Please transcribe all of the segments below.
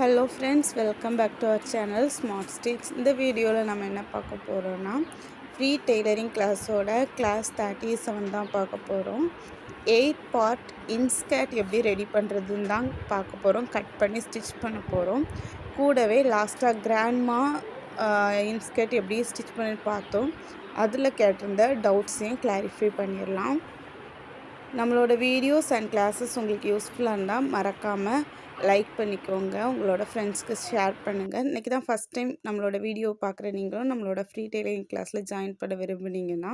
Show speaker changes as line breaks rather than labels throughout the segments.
Hello friends, welcome back to our channel smart stitch. இந்த வீடியோவில் நம்ம என்ன பார்க்க போகிறோன்னா, ஃப்ரீ டெய்லரிங் கிளாஸோட கிளாஸ் 37 தான் பார்க்க போகிறோம். 8 பார்ட் இன்ஸ்கர்ட் எப்படி ரெடி பண்ணுறதுன்னு தான் பார்க்க போகிறோம். கட் பண்ணி ஸ்டிச் பண்ண போகிறோம். கூடவே லாஸ்ட்டாக கிராண்ட்மா இன்ஸ்கர்ட் எப்படி ஸ்டிச் பண்ணி பார்த்தோம். அதில் கேட்டிருந்த டவுட்ஸையும் கிளாரிஃபை பண்ணிடலாம். நம்மளோட வீடியோஸ் அண்ட் கிளாஸஸ் உங்களுக்கு யூஸ்ஃபுல்லாக இருந்தால் மறக்காமல் லைக் பண்ணிக்கோங்க, உங்களோட ஃப்ரெண்ட்ஸ்க்கு ஷேர் பண்ணுங்கள். இன்றைக்கி தான் ஃபஸ்ட் டைம் நம்மளோட வீடியோ பார்க்குற நீங்களும் நம்மளோட ஃப்ரீ டெய்லரிங் கிளாஸில் ஜாயின் பண்ண விரும்புனீங்கன்னா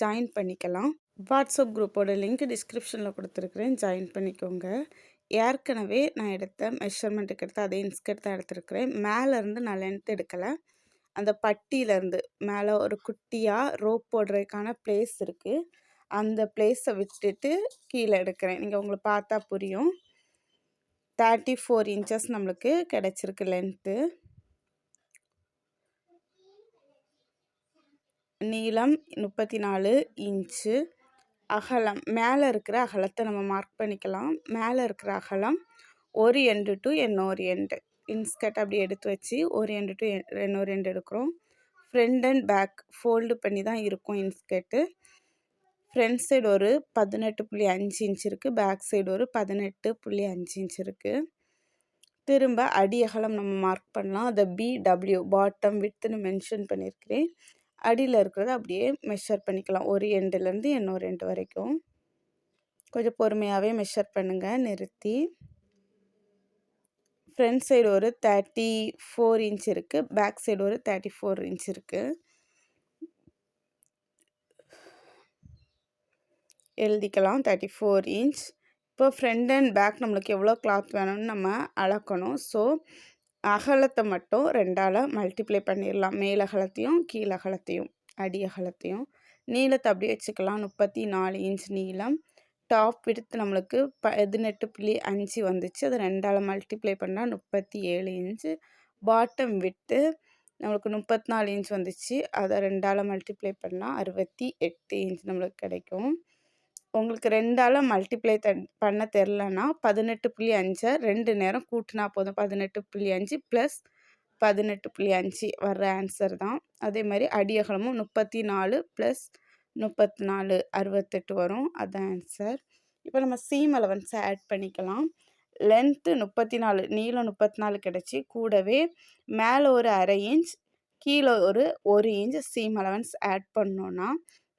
ஜாயின் பண்ணிக்கலாம். வாட்ஸ்அப் குரூப்போட லிங்க் டிஸ்கிரிப்ஷனில் கொடுத்துருக்குறேன், ஜாயின் பண்ணிக்கோங்க. ஏற்கனவே நான் எடுத்த மெஷர்மெண்ட்டுக்கு எடுத்து அதே இன்ஸ்கர்ட் தான் எடுத்துருக்குறேன். மேலேருந்து நான் லென்த் எடுக்கலை, அந்த பட்டியிலேருந்து மேலே ஒரு குட்டியாக ரோப் போடுறதுக்கான பிளேஸ் இருக்குது, அந்த பிளேஸை விட்டுட்டு கீழே எடுக்கிறேன். நீங்கள் உங்களுக்கு பார்த்தா புரியும். 34 இன்ச்சஸ் நம்மளுக்கு கிடச்சிருக்கு லென்த்து. நீளம் 34 இன்ச்சு. அகலம் மேலே இருக்கிற அகலத்தை நம்ம மார்க் பண்ணிக்கலாம். மேலே இருக்கிற அகலம் ஒரு எண்டு டு இன்னொரு எண்டு. இன்ஸ்கர்ட் அப்படி எடுத்து வச்சு ஒரு எண்டு டு இன்னொரு எண்டு எடுக்கிறோம். ஃப்ரண்ட் அண்ட் பேக் ஃபோல்டு பண்ணி தான் இருக்கும் இன்ஸ்கர்ட்டு. ஃப்ரண்ட் சைடு ஒரு 18.5 இன்ச் இருக்குது, பேக் சைடு ஒரு 18.5 இன்ச் இருக்குது. திரும்ப அடி அகலம் நம்ம மார்க் பண்ணலாம். அதை BW பாட்டம் விட்த்துன்னு மென்ஷன் பண்ணியிருக்கிறேன். அடியில் இருக்கிறத அப்படியே மெஷர் பண்ணிக்கலாம், ஒரு எண்டுலேருந்து இன்னொரு எண்டு வரைக்கும். கொஞ்சம் பொறுமையாகவே மெஷர் பண்ணுங்கள் நிறுத்தி. ஃப்ரண்ட் சைடு ஒரு 34 இன்ச் இருக்குது, பேக் சைடு ஒரு 34 இன்ச் இருக்குது. எழுதிக்கலாம் 34 இன்ச். இப்போ ஃப்ரண்ட் அண்ட் பேக் நம்மளுக்கு எவ்வளோ கிளாத் வேணும்னு நம்ம அளக்கணும். ஸோ அகலத்தை மட்டும் 2ஆல் மல்டிப்ளை பண்ணிடலாம், மேல் அகலத்தையும் கீழ் அகலத்தையும் அடி அகலத்தையும். நீளத்தை அப்படியே வச்சுக்கலாம், 34 இன்ச் நீளம். டாப் விடுத்து நம்மளுக்கு 18.5 வந்துச்சு, அதை 2ஆல் மல்டிப்ளை பண்ணால் 37 இன்ச்சு. பாட்டம் விட்டு நம்மளுக்கு 34 இன்ச் வந்துச்சு, அதை 2ஆல் மல்டிப்ளை பண்ணால் 68 இன்ச் நம்மளுக்கு கிடைக்கும். உங்களுக்கு 2ஆல் மல்டிப்ளை பண்ண தெரிலனா 18.5 2 நேரம் கூட்டினா போதும். 18.5 ப்ளஸ் 18.5 வர்ற ஆன்சர் தான். அதே மாதிரி அடி அகலமும் 34 ப்ளஸ் 34 68 வரும், அதுதான் ஆன்சர். இப்போ நம்ம சீம் அலவன்ஸை ஆட் பண்ணிக்கலாம். லென்த்து 34, நீளம் 34 கிடச்சி, கூடவே மேலே ஒரு அரை இன்ச் கீழே ஒரு 1 இன்ச் சீம் அலவன்ஸ் ஆட் பண்ணோன்னா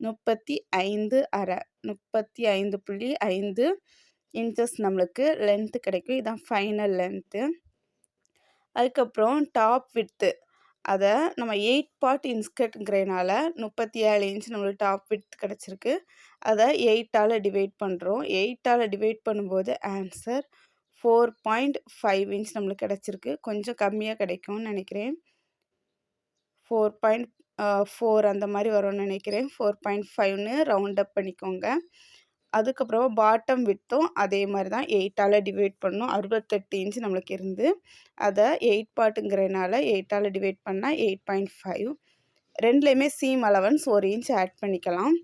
35.5 இன்ச்சஸ் நம்மளுக்கு லென்த்து கிடைக்கும். இதுதான் ஃபைனல் லென்த்து. அதுக்கப்புறம் டாப் விட்த்து, அதை நம்ம 8 பார்ட் இன்ஸ்கர்ட்ங்கிறதுனால 37 இன்ச் நம்மளுக்கு டாப் விட்த் கிடச்சிருக்கு. அதை 8ஆல் டிவைட் பண்ணுறோம். 8ஆல் டிவைட் பண்ணும்போது ஆன்சர் 4.5 இன்ச் நம்மளுக்கு கிடச்சிருக்கு. கொஞ்சம் கம்மியாக கிடைக்கும்னு நினைக்கிறேன், 4.4 அந்த மாதிரி வரும்னு நினைக்கிறேன். 4.5ன்னு ரவுண்ட் அப் பண்ணிக்கோங்க. அதுக்கப்புறம் பாட்டம் விட்த்தும் அதே மாதிரி தான் 8ஆல் டிவைட் பண்ணணும். 68 இன்ச் நம்மளுக்கு இருந்து, அதை 8 பார்ட்டுங்கிறதுனால 8ஆல் டிவைட் பண்ணால் 8.5. ரெண்டுலேயுமே சீம் அலவன்ஸ் 1 இன்ச் ஆட் பண்ணிக்கலாம்.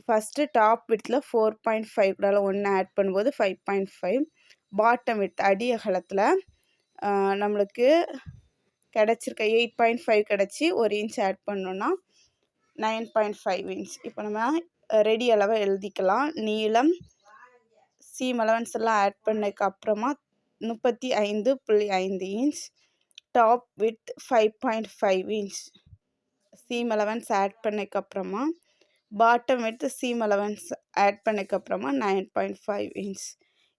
ஃபஸ்ட்டு டாப் விட்த்தில் 4.5 கூட 1 ஆட் பண்ணும்போது 5.5. பாட்டம் விட்த் அடி அகலத்தில் நம்மளுக்கு கிடச்சிருக்க 8.5 கிடச்சி 1 இன்ச் ஆட் பண்ணோன்னா 9.5 இன்ச். இப்போ நம்ம ரெடி அளவை எழுதிக்கலாம். நீளம் சீம் அலவன்ஸ் எல்லாம் ஆட் பண்ணதுக்கப்புறமா 35.5 inch. Top with 5.5 inch seam allowance add பண்ணதுக்கப்புறமா, bottom with seam allowance add பண்ணதுக்கப்புறமா 9.5 இன்ச்.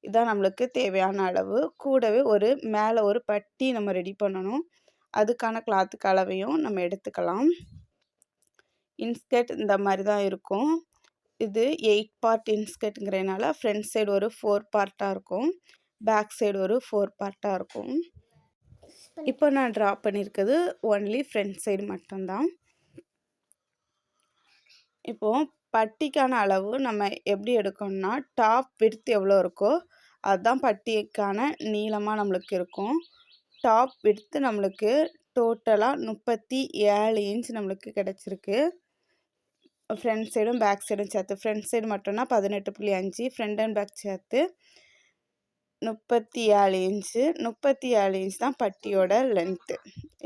இதுதான் நம்மளுக்கு தேவையான அளவு. கூடவே ஒரு மேலே ஒரு பட்டி நம்ம ரெடி பண்ணணும், அதுக்கான கிளாத்துக்கு அளவையும் நம்ம எடுத்துக்கலாம். இன்ஸ்கர்ட் இந்த மாதிரி தான் இருக்கும். இது 8 பார்ட் இன்ஸ்கர்ட்டுங்கிறதுனால ஃப்ரண்ட் சைடு ஒரு 4 பார்ட்டாக இருக்கும், பேக் சைடு ஒரு 4 பார்ட்டாக இருக்கும். இப்போ நான் ட்ரா பண்ணியிருக்கிறது ஒன்லி ஃப்ரண்ட் சைடு மட்டும்தான். இப்போது பட்டிக்கான அளவு நம்ம எப்படி எடுக்கணும்னா, டாப் விட்த் எவ்வளோ இருக்கோ அதுதான் பட்டிக்கான நீளமாக நம்மளுக்கு இருக்கும். டாப் விட்த்து நம்மளுக்கு டோட்டலாக 37 இன்ச் நம்மளுக்கு கிடச்சிருக்கு. ஃப்ரண்ட் சைடும் பேக் சைடும் சேர்த்து. ஃப்ரண்ட் சைடு மட்டும்னா 18.5, ஃப்ரண்ட் அண்ட் பேக் சேர்த்து 37 இன்ச்சு. 37 இன்ச் தான் பட்டியோட லென்த்து.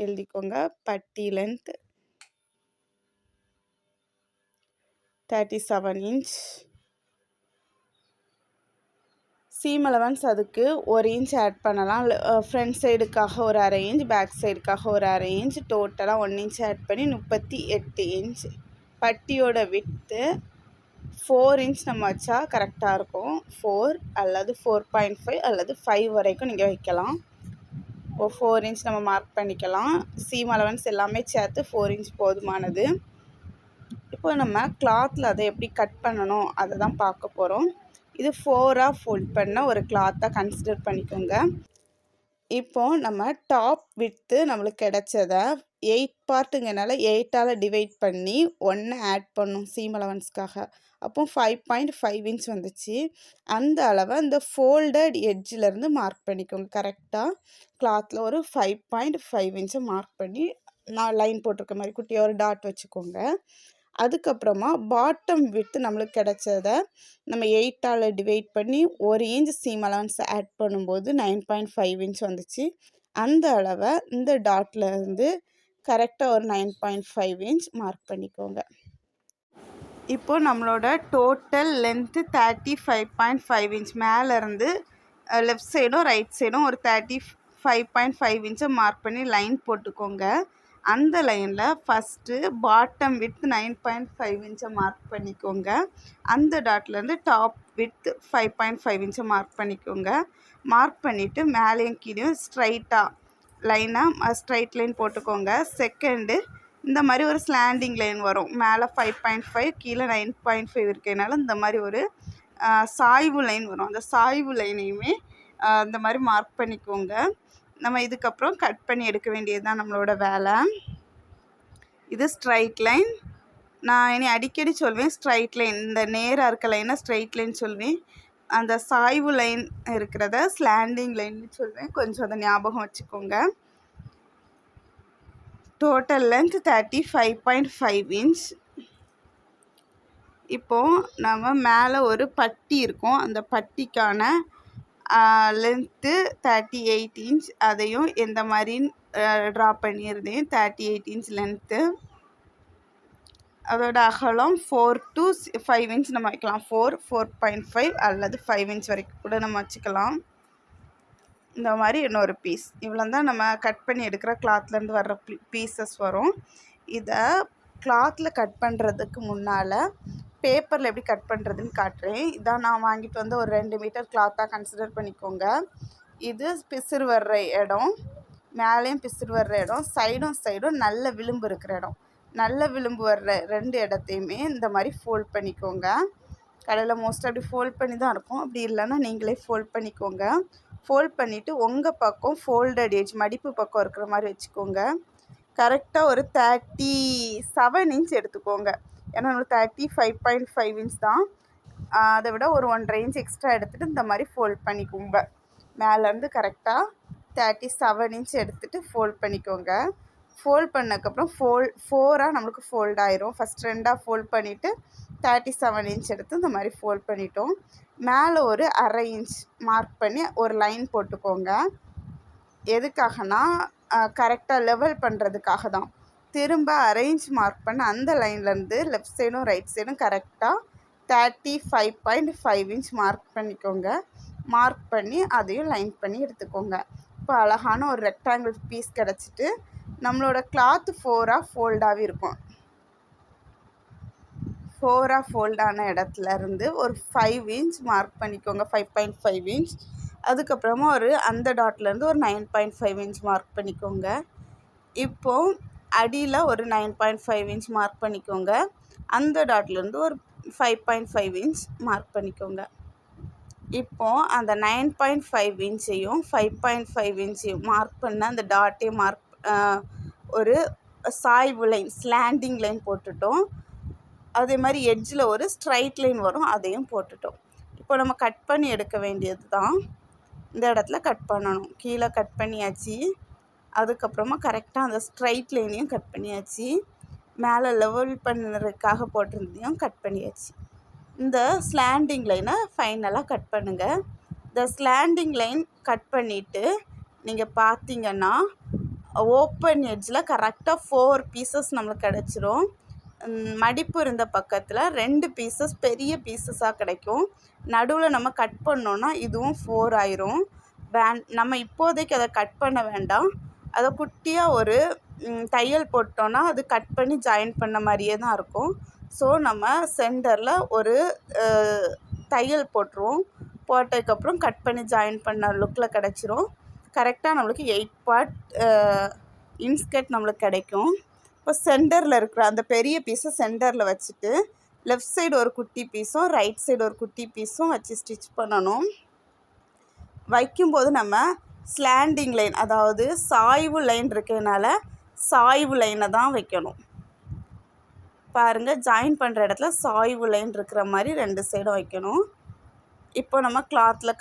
எழுதிக்கோங்க. பட்டி லென்த் 37 இன்ச். சீம் அலவன்ஸ் அதுக்கு 1 இன்ச் ஆட் பண்ணலாம். ஃப்ரண்ட் சைடுக்காக ஒரு 1/2 இன்ச், பேக் சைடுக்காக ஒரு 1/2 இன்ச், டோட்டலாக 1 இன்ச் ஆட் பண்ணி 38 இன்ச். பட்டியோட விட்த்து 4 இன்ச் நம்ம வச்சா கரெக்டாக இருக்கும். 4 அல்லது 4.5 அல்லது 5 வரைக்கும் நீங்கள் வைக்கலாம். 4 இன்ச் நம்ம மார்க் பண்ணிக்கலாம். சீம் அலவன்ஸ் எல்லாமே சேர்த்து 4 இன்ச் போதுமானது. இப்போ நம்ம கிளாத்தில் அதை எப்படி கட் பண்ணணும் அதை தான் பார்க்க போகிறோம். இது 4ஆக ஃபோல்ட் பண்ண ஒரு கிளாத்தாக கன்சிடர் பண்ணிக்கோங்க. இப்போது நம்ம டாப் விட்த்து நம்மளுக்கு கிடைச்சதை 8 பார்ட்டுங்கனால 8ஆல் டிவைட் பண்ணி 1 ஆட் பண்ணும் சீம் அலவன்ஸ்க்காக. அப்போ 5.5 இன்ச் வந்துச்சு. அந்த அளவை இந்த ஃபோல்டட் எட்ஜிலேருந்து மார்க் பண்ணிக்கோங்க. கரெக்டாக கிளாத்தில் ஒரு 5.5 இன்ச்சை மார்க் பண்ணி நான் லைன் போட்டிருக்க மாதிரி குட்டியாக ஒரு டாட் வச்சுக்கோங்க. அதுக்கப்புறமா பாட்டம் விட்த்து நம்மளுக்கு கிடைச்சதை நம்ம 8ஆல் டிவைட் பண்ணி 1 இன்ச் சீம் அலவன்ஸ் ஆட் பண்ணும்போது 9.5 இன்ச் வந்துச்சு. அந்த அளவை இந்த டாட்டில் இருந்து கரெக்டாக ஒரு 9.5 இன்ச் மார்க் பண்ணிக்கோங்க. இப்போது நம்மளோட டோட்டல் லென்த்து 35.5 இன்ச். மேலேருந்து லெஃப்ட் சைடும் ரைட் சைடும் ஒரு 35.5 இன்ச்சை மார்க் பண்ணி லைன் போட்டுக்கோங்க. அந்த லைனில் ஃபஸ்ட்டு பாட்டம் விட்த் 9.5 இன்ச்சை மார்க் பண்ணிக்கோங்க. அந்த டாட்லேருந்து டாப் விட்த் 5.5 இன்ச்சை மார்க் பண்ணிக்கோங்க. மார்க் பண்ணிவிட்டு மேலேயும் கீழேயும் ஸ்ட்ரைட்டாக லைனாக ஸ்ட்ரைட் லைன் போட்டுக்கோங்க. செகண்டு இந்த மாதிரி ஒரு ஸ்லாண்டிங் லைன் வரும். மேலே 5.5 கீழே 9.5 இருக்கிறதுனால இந்த மாதிரி ஒரு சாய்வு லைன் வரும். அந்த சாய்வு லைனையுமே இந்த மாதிரி மார்க் பண்ணிக்கோங்க. நம்ம இதுக்கப்புறம் கட் பண்ணி எடுக்க வேண்டியது தான் நம்மளோட வேலை. இது ஸ்ட்ரைட் லைன். நான் இனி அடிக்கடி சொல்வேன் ஸ்ட்ரைட் லைன். இந்த நேராக இருக்க லைனை ஸ்ட்ரைட் லைன் சொல்வேன். அந்த சாய்வு லைன் இருக்கிறத ஸ்லாண்டிங் லைன் சொல்வேன். கொஞ்சம் அதை ஞாபகம் வச்சுக்கோங்க. Total length 35.5 inch. இப்போது நம்ம மேலே ஒரு பட்டி இருக்கும். அந்த பட்டிக்கான லென்த்து 38 இன்ச். அதையும் எந்த மாதிரி ட்ரா பண்ணியிருந்தேன். 38 இன்ச் லென்த்து. அதோட அகலம் 4 to 5 இன்ச் நம்ம வைக்கலாம். 4, 4.5 அல்லது 5 இன்ச் வரைக்கும் கூட நம்ம வச்சுக்கலாம். இந்த மாதிரி இன்னொரு பீஸ். இவ்வளோ தான் நம்ம கட் பண்ணி எடுக்கிற கிளாத்லேருந்து வர்ற பீசஸ் வரும். இதை கிளாத்தில் கட் பண்ணுறதுக்கு முன்னால் பேப்பரில் எப்படி கட் பண்ணுறதுன்னு காட்டுறேன். இதான் நான் வாங்கிட்டு வந்து ஒரு 2 மீட்டர் கிளாத்தாக கன்சிடர் பண்ணிக்கோங்க. இது பிசுறு வர்ற இடம், மேலேயும் பிசுறு வர்ற இடம், சைடும் நல்ல விளிம்பு இருக்கிற இடம். நல்ல விளிம்பு வர்ற 2 இடத்தையுமே இந்த மாதிரி ஃபோல்ட் பண்ணிக்கோங்க. கடையில் மோஸ்ட்டாக அப்படி ஃபோல்ட் பண்ணி தான் இருக்கும். அப்படி இல்லைன்னா நீங்களே ஃபோல்ட் பண்ணிக்கோங்க. ஃபோல்ட் பண்ணிவிட்டு உங்கள் பக்கம் ஃபோல்டட் எட்ஜ் மடிப்பு பக்கம் இருக்கிற மாதிரி வச்சுக்கோங்க. கரெக்டாக ஒரு 37 இன்ச் எடுத்துக்கோங்க. ஏன்னா நம்மளுக்கு 35.5 இன்ச் தான். அதை விட ஒரு 1.5 இன்ச் எக்ஸ்ட்ரா எடுத்துகிட்டு இந்த மாதிரி ஃபோல்ட் பண்ணிக்கோங்க. மேலேருந்து கரெக்டாக 37 இன்ச் எடுத்துகிட்டு ஃபோல்ட் பண்ணிக்கோங்க. ஃபோல்ட் பண்ணதுக்கப்புறம் 4ஆக நம்மளுக்கு ஃபோல்ட் ஆயிரும். ஃபஸ்ட் 2ஆக ஃபோல்ட் பண்ணிவிட்டு 37 இன்ச் எடுத்து இந்த மாதிரி ஃபோல்ட் பண்ணிட்டோம். மேலே ஒரு 1/2 இன்ச் மார்க் பண்ணி ஒரு லைன் போட்டுக்கோங்க. எதுக்காகனா கரெக்டாக லெவல் பண்ணுறதுக்காக தான். திரும்ப 1/2 இன்ச் மார்க் பண்ண அந்த லைன்லேருந்து லெஃப்ட் சைடும் ரைட் சைடும் கரெக்டாக 35.5 இன்ச் மார்க் பண்ணிக்கோங்க. மார்க் பண்ணி அதையும் லைன் பண்ணி எடுத்துக்கோங்க. இப்போ அழகான ஒரு ரெக்டாங்கிள் பீஸ் கிடச்சிட்டு நம்மளோட கிளாத்து 4ஆக ஃபோல்டாகவே இருக்கும். 4ஆக ஃபோல்டான இடத்துலேருந்து ஒரு 5 இன்ச் மார்க் பண்ணிக்கோங்க. 5.5 இன்ச். அதுக்கப்புறமா அந்த டாட்லேருந்து ஒரு 9.5 இன்ச் மார்க் பண்ணிக்கோங்க. இப்போது அடியில் ஒரு 9.5 இன்ச் மார்க் பண்ணிக்கோங்க. அந்த டாட்லேருந்து ஒரு 5.5 இன்ச் மார்க் பண்ணிக்கோங்க. இப்போது அந்த 9.5 இன்ச்சையும் 5.5 இன்ச்சையும் மார்க் பண்ண அந்த டாட்டையும் ஒரு சாய்வு லைன் ஸ்லாண்டிங் லைன் போட்டுட்டோம். அதே மாதிரி எட்ஜில் ஒரு ஸ்ட்ரைட் லைன் வரும், அதையும் போட்டுட்டோம். இப்போ நம்ம கட் பண்ணி எடுக்க வேண்டியது தான். இந்த இடத்துல கட் பண்ணணும். கீழே கட் பண்ணியாச்சு. அதுக்கப்புறமா கரெக்டாக அந்த ஸ்ட்ரைட் லைனையும் கட் பண்ணியாச்சு. மேலே லெவல் பண்ணுறதுக்காக போட்டிருந்ததையும் கட் பண்ணியாச்சு. இந்த ஸ்லாண்டிங் லைனை ஃபைனலாக கட் பண்ணுங்கள். இந்த ஸ்லாண்டிங் லைன் கட் பண்ணிவிட்டு நீங்கள் பார்த்தீங்கன்னா ஓப்பன் எட்ஜில் கரெக்டாக 4 பீசஸ் நம்மளுக்கு கிடச்சிரும். மடிப்பு இருந்த பக்கத்தில் 2 பீசஸ் பெரிய பீசஸாக கிடைக்கும். நடுவில் நம்ம கட் பண்ணோன்னா இதுவும் 4 ஆயிரும். நம்ம இப்போதைக்கு அதை கட் பண்ண வேண்டாம். அதை குட்டியாக ஒரு தையல் போட்டோன்னா அது கட் பண்ணி ஜாயின் பண்ண மாதிரியே தான் இருக்கும். ஸோ நம்ம சென்டரில் ஒரு தையல் போட்டுருவோம். போட்டதுக்கப்புறம் கட் பண்ணி ஜாயின் பண்ண லுக்கில் கிடச்சிரும். கரெக்டாக நம்மளுக்கு 8 பார்ட் இன்ஸ்கர்ட் நம்மளுக்கு கிடைக்கும். இப்போ சென்டரில் இருக்கிற அந்த பெரிய பீஸை சென்டரில் வச்சுட்டு லெஃப்ட் சைடு ஒரு குட்டி பீஸும் ரைட் சைடு ஒரு குட்டி பீஸும் வச்சு ஸ்டிச் பண்ணணும். வைக்கும்போது நம்ம ஸ்லாண்டிங் லைன், அதாவது சாய்வு லைன் இருக்கிறதுனால சாய்வு லைனை தான் வைக்கணும். பாருங்கள், ஜாயின் பண்ணுற இடத்துல சாய்வு லைன் இருக்கிற மாதிரி 2 சைடும் வைக்கணும். இப்போ நம்ம கிளாத்தில்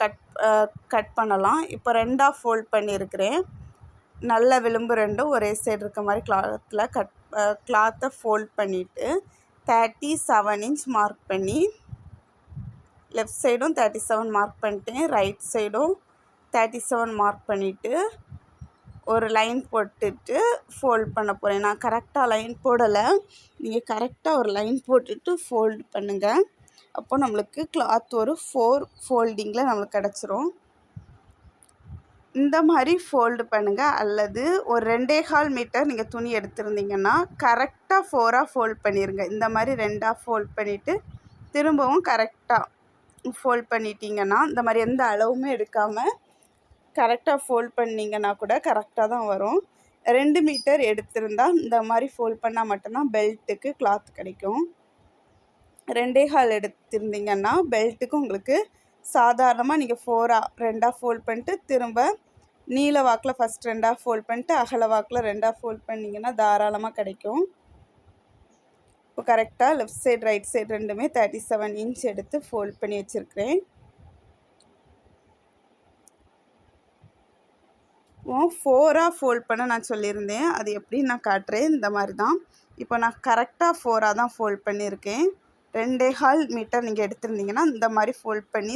கட் பண்ணலாம். இப்போ 2ஆக ஃபோல்ட் பண்ணியிருக்கிறேன். நல்ல விளிம்பு 2ம் ஒரே சைடு இருக்க மாதிரி கிளாத்தை ஃபோல்ட் பண்ணிவிட்டு 37 இன்ச் மார்க் பண்ணி லெஃப்ட் சைடும் 37 மார்க் பண்ணிட்டேன். ரைட் சைடும் 37 மார்க் பண்ணிவிட்டு ஒரு லைன் போட்டுட்டு ஃபோல்ட் பண்ண போகிறேன். நான் கரெக்டாக லைன் போடலை, நீங்கள் கரெக்டாக ஒரு லைன் போட்டுட்டு ஃபோல்டு பண்ணுங்கள். அப்போ நம்மளுக்கு கிளாத் ஒரு 4 ஃபோல்டிங்கில் நம்மளுக்கு கிடச்சிரும். இந்த மாதிரி ஃபோல்டு பண்ணுங்கள். அல்லது ஒரு 2.25 மீட்டர் நீங்கள் துணி எடுத்திருந்தீங்கன்னா கரெக்டாக 4ஆக ஃபோல்ட் பண்ணிடுங்க. இந்த மாதிரி 2ஆக ஃபோல்ட் பண்ணிவிட்டு திரும்பவும் கரெக்டாக ஃபோல்ட் பண்ணிட்டீங்கன்னா, இந்த மாதிரி எந்த அளவுமே எடுக்காமல் கரெக்டாக ஃபோல்ட் பண்ணிங்கன்னா கூட கரெக்டாக தான் வரும். 2 மீட்டர் எடுத்திருந்தால் இந்த மாதிரி ஃபோல்ட் பண்ணால் மட்டும்தான் பெல்ட்டுக்கு கிளாத் கிடைக்கும். 2.25 எடுத்திருந்தீங்கன்னா பெல்ட்டுக்கு உங்களுக்கு சாதாரணமாக நீங்கள் 2ஆக ஃபோல்ட் பண்ணிட்டு திரும்ப நீல வாக்கில் ஃபஸ்ட் 2ஆக ஃபோல்ட் பண்ணிட்டு அகல வாக்கில் 2ஆக ஃபோல்ட் பண்ணிங்கன்னா தாராளமாக கிடைக்கும். இப்போ கரெக்டாக லெஃப்ட் சைடு ரைட் சைடு ரெண்டுமே 37 இன்ச் எடுத்து ஃபோல்ட் பண்ணி வச்சுருக்கிறேன். 4ஆக ஃபோல்ட் பண்ண நான் சொல்லியிருந்தேன், அது எப்படின்னு நான் காட்டுறேன். இந்த மாதிரி தான். இப்போ நான் கரெக்டாக 4ஆக தான் ஃபோல்ட் பண்ணியிருக்கேன். 2.25 மீட்டர் நீங்கள் எடுத்திருந்தீங்கன்னா இந்த மாதிரி ஃபோல்ட் பண்ணி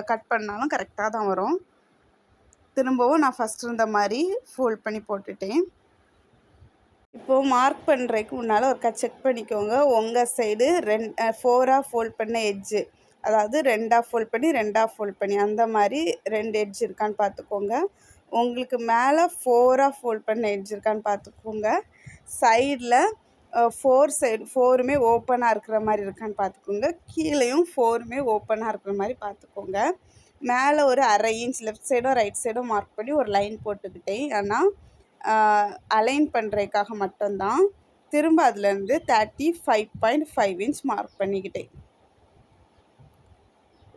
கட் பண்ணாலும் கரெக்டாக தான் வரும். திரும்பவும் நான் ஃபஸ்ட் இருந்த மாதிரி ஃபோல்ட் பண்ணி போட்டுட்டேன். இப்போது மார்க் பண்ணுறதுக்கு முன்னால் ஒருக்கா செக் பண்ணிக்கோங்க. உங்கள் சைடு 4ஆக ஃபோல்ட் பண்ண எட்ஜு, அதாவது 2ஆக ஃபோல்ட் பண்ணி 2ஆக ஃபோல்ட் பண்ணி அந்த மாதிரி 2 எட்ஜ் இருக்கான்னு பார்த்துக்கோங்க. உங்களுக்கு மேலே 4ஆக ஃபோல்ட் பண்ண எட்ஜ் இருக்கான்னு பார்த்துக்கோங்க. சைடில் 4 சைடு 4மே ஓப்பனாக இருக்கிற மாதிரி இருக்கான்னு பார்த்துக்கோங்க. கீழேயும் 4மே ஓப்பனாக இருக்கிற மாதிரி பார்த்துக்கோங்க. மேலே ஒரு 1/2 இன்ச் லெஃப்ட் சைடும் ரைட் சைடும் மார்க் பண்ணி ஒரு லைன் போட்டுக்கிட்டேன். ஆனால் அலைன் பண்ணுறதுக்காக மட்டும்தான். திரும்ப அதுலேருந்து 35.5 இன்ச் மார்க் பண்ணிக்கிட்டேன்.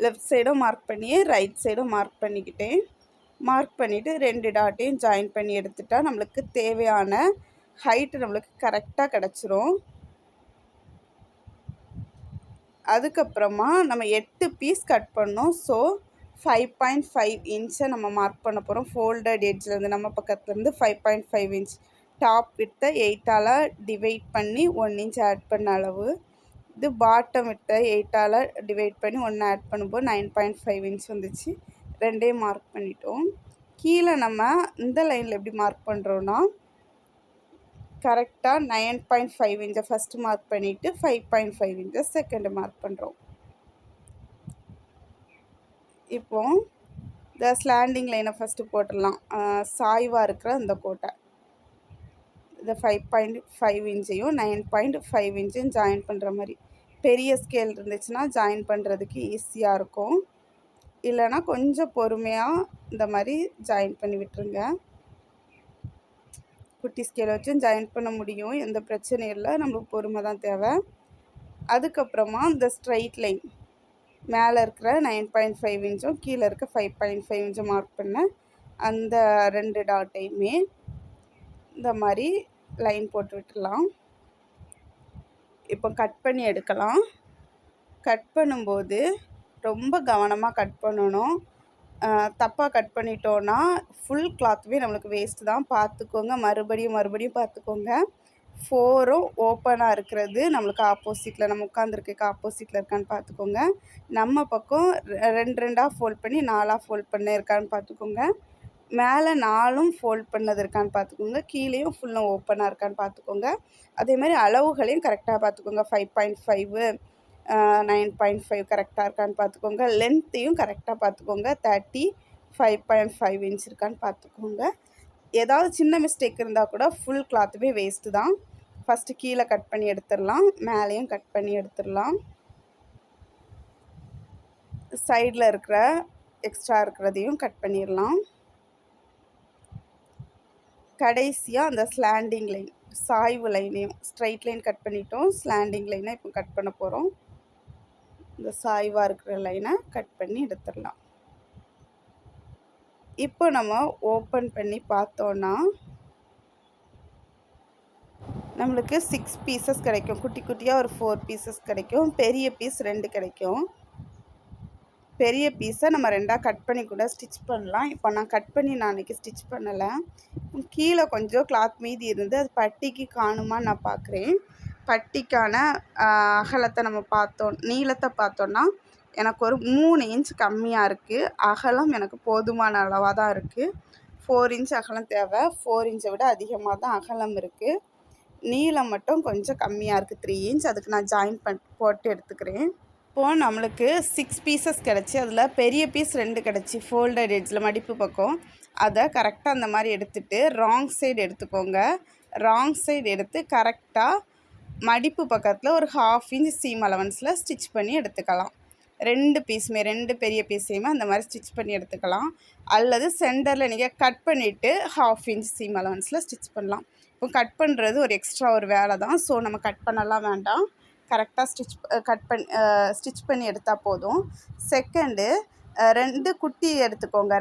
லெஃப்ட் சைடும் மார்க் பண்ணியே ரைட் சைடும் மார்க் பண்ணிக்கிட்டேன். மார்க் பண்ணிவிட்டு 2 டாட்டையும் ஜாயின் பண்ணி எடுத்துட்டா நம்மளுக்கு தேவையான ஹைட்டு நம்மளுக்கு கரெக்டாக கிடச்சிரும். அதுக்கப்புறமா நம்ம 8 பீஸ் கட் பண்ணோம். ஸோ 5.5 இன்ச்சை நம்ம மார்க் பண்ண போகிறோம். ஃபோல்டட் எட்ஜ்லேருந்து நம்ம பக்கத்துலேருந்து 5.5 இன்ச் டாப் விட்ட 8ஆல் டிவைட் பண்ணி 1 இன்ச் ஆட் பண்ண அளவு. இது பாட்டம் விட்ட 8ஆல் டிவைட் பண்ணி 1 ஆட் பண்ணும்போது 9.5 இன்ச் வந்துச்சு. 2ஐயும் மார்க் பண்ணிட்டோம். கீழே நம்ம இந்த லைனில் எப்படி மார்க் பண்ணுறோன்னா கரெக்டாக 9.5 இன்ச்சை ஃபஸ்ட்டு மார்க் பண்ணிவிட்டு 5.5 இன்ச்சை செகண்டு மார்க் பண்ணுறோம். இப்போது இந்த ஸ்லாண்டிங் லைனை ஃபஸ்ட்டு போட்டுடலாம். சாய்வாக இருக்கிற இந்த கோட்டை இந்த 5.5 இன்ச்சையும் 9.5 இன்ச்சையும் ஜாயின் பண்ணுற மாதிரி பெரிய ஸ்கேல் இருந்துச்சுன்னா ஜாயின் பண்ணுறதுக்கு ஈஸியாக இருக்கும். இல்லைன்னா கொஞ்சம் பொறுமையாக இந்த மாதிரி ஜாயின் பண்ணி விட்டுருங்க. குட்டி ஸ்கேல் வச்சும் ஜாயின் பண்ண முடியும், எந்த பிரச்சனையும் இல்லை. நம்மளுக்கு பொறுமை தான் தேவை. அதுக்கப்புறமா இந்த ஸ்ட்ரைட் லைன் மேலே இருக்கிற 9.5 இன்ச்சும் கீழே இருக்க 5.5 இன்ச்சும் மார்க் பண்ண அந்த 2 டாட்டையுமே இந்த மாதிரி லைன் போட்டு விட்டுடலாம். இப்போ கட் பண்ணி எடுக்கலாம். கட் பண்ணும்போது ரொம்ப கவனமாக கட் பண்ணணும். தப்பாக கட் பண்ணிட்டோன்னா ஃபுல் கிளாத்துமே நம்மளுக்கு வேஸ்ட்டு தான். பார்த்துக்கோங்க, மறுபடியும் பார்த்துக்கோங்க. 4ம் ஓப்பனாக இருக்கிறது நம்மளுக்கு ஆப்போசிட்டில், நம்ம உட்காந்துருக்க ஆப்போசிட்டில் இருக்கான்னு பார்த்துக்கோங்க. நம்ம பக்கம் 2 ஃபோல்ட் பண்ணி 4 ஃபோல்ட் பண்ண இருக்கான்னு பார்த்துக்கோங்க. மேலே 4ம் ஃபோல்ட் பண்ணது இருக்கான்னு பார்த்துக்கோங்க. கீழேயும் ஃபுல்லும் ஓப்பனாக இருக்கான்னு பார்த்துக்கோங்க. அதேமாதிரி அளவுகளையும் கரெக்டாக பார்த்துக்கோங்க. 5.5 9.5 கரெக்டாக இருக்கான்னு பார்த்துக்கோங்க. லென்த்தையும் கரெக்டாக பார்த்துக்கோங்க. 35.5 இன்ச் இருக்கான்னு பார்த்துக்கோங்க. ஏதாவது சின்ன மிஸ்டேக் இருந்தால் கூட ஃபுல் கிளாத்துமே வேஸ்ட்டு தான். ஃபஸ்ட்டு கீழே கட் பண்ணி எடுத்துடலாம், மேலேயும் கட் பண்ணி எடுத்துடலாம். சைடில் இருக்கிற எக்ஸ்ட்ரா இருக்கிறதையும் கட் பண்ணிடலாம். கடைசியாக அந்த ஸ்லாண்டிங் லைன், சாய்வு லைனையும் ஸ்ட்ரைட் லைன் கட் பண்ணிட்டோம். ஸ்லாண்டிங் லைனை இப்போ கட் பண்ண போகிறோம். இந்த சாய்வாக இருக்கிற லைனை கட் பண்ணி எடுத்துடலாம். இப்போ நம்ம ஓப்பன் பண்ணி பார்த்தோன்னா நம்மளுக்கு 6 பீசஸ் கிடைக்கும். குட்டி குட்டியாக ஒரு 4 பீசஸ் கிடைக்கும். பெரிய பீஸ் 2 கிடைக்கும். பெரிய பீஸை நம்ம 2ஆக கட் பண்ணி கூட ஸ்டிச் பண்ணலாம். இப்போ நான் கட் பண்ணி நான் அன்றைக்கி ஸ்டிச் பண்ணலை. கீழே கொஞ்சம் கிளாத் மீதி இருந்து அது பட்டிக்கு காணுமான்னு நான் பார்க்குறேன். பட்டிக்கான அகலத்தை நம்ம பார்த்தோம், நீளத்தை பார்த்தோன்னா எனக்கு ஒரு 3 இன்ச் கம்மியாக இருக்குது. அகலம் எனக்கு போதுமான அளவாக தான் இருக்குது. 4 இன்ச் அகலம் தேவை. 4 இன்ச்சை விட அதிகமாக தான் அகலம் இருக்குது. நீளம் மட்டும் கொஞ்சம் கம்மியாக இருக்குது, 3 இன்ச். அதுக்கு நான் ஜாயின் போட்டு எடுத்துக்கிறேன். இப்போது நம்மளுக்கு 6 பீசஸ் கிடச்சி, அதில் பெரிய பீஸ் 2 கிடச்சி ஃபோல்டட் எட்ஜில் மடிப்பு பக்கம். அதை கரெக்டாக அந்த மாதிரி எடுத்துகிட்டு ராங் சைடு எடுத்துக்கோங்க. ராங் சைடு எடுத்து கரெக்டாக மடிப்பு பக்கத்தில் ஒரு 1/2 இன்ச் சீம் அலவன்ஸில் ஸ்டிச் பண்ணி எடுத்துக்கலாம். 2 பீஸுமே, 2 பெரிய பீஸையுமே அந்த மாதிரி ஸ்டிச் பண்ணி எடுத்துக்கலாம். அல்லது சென்டரில் நீங்கள் கட் பண்ணிவிட்டு 1/2 இன்ச் சீம் அலவன்ஸில் ஸ்டிச் பண்ணலாம். இப்போ கட் பண்ணுறது ஒரு எக்ஸ்ட்ரா ஒரு வேலை தான். ஸோ நம்ம கட் பண்ணலாம் வேண்டாம். கரெக்டாக ஸ்டிச் பண்ணி எடுத்தால் போதும். செகண்டு 2 குட்டி எடுத்துக்கோங்க.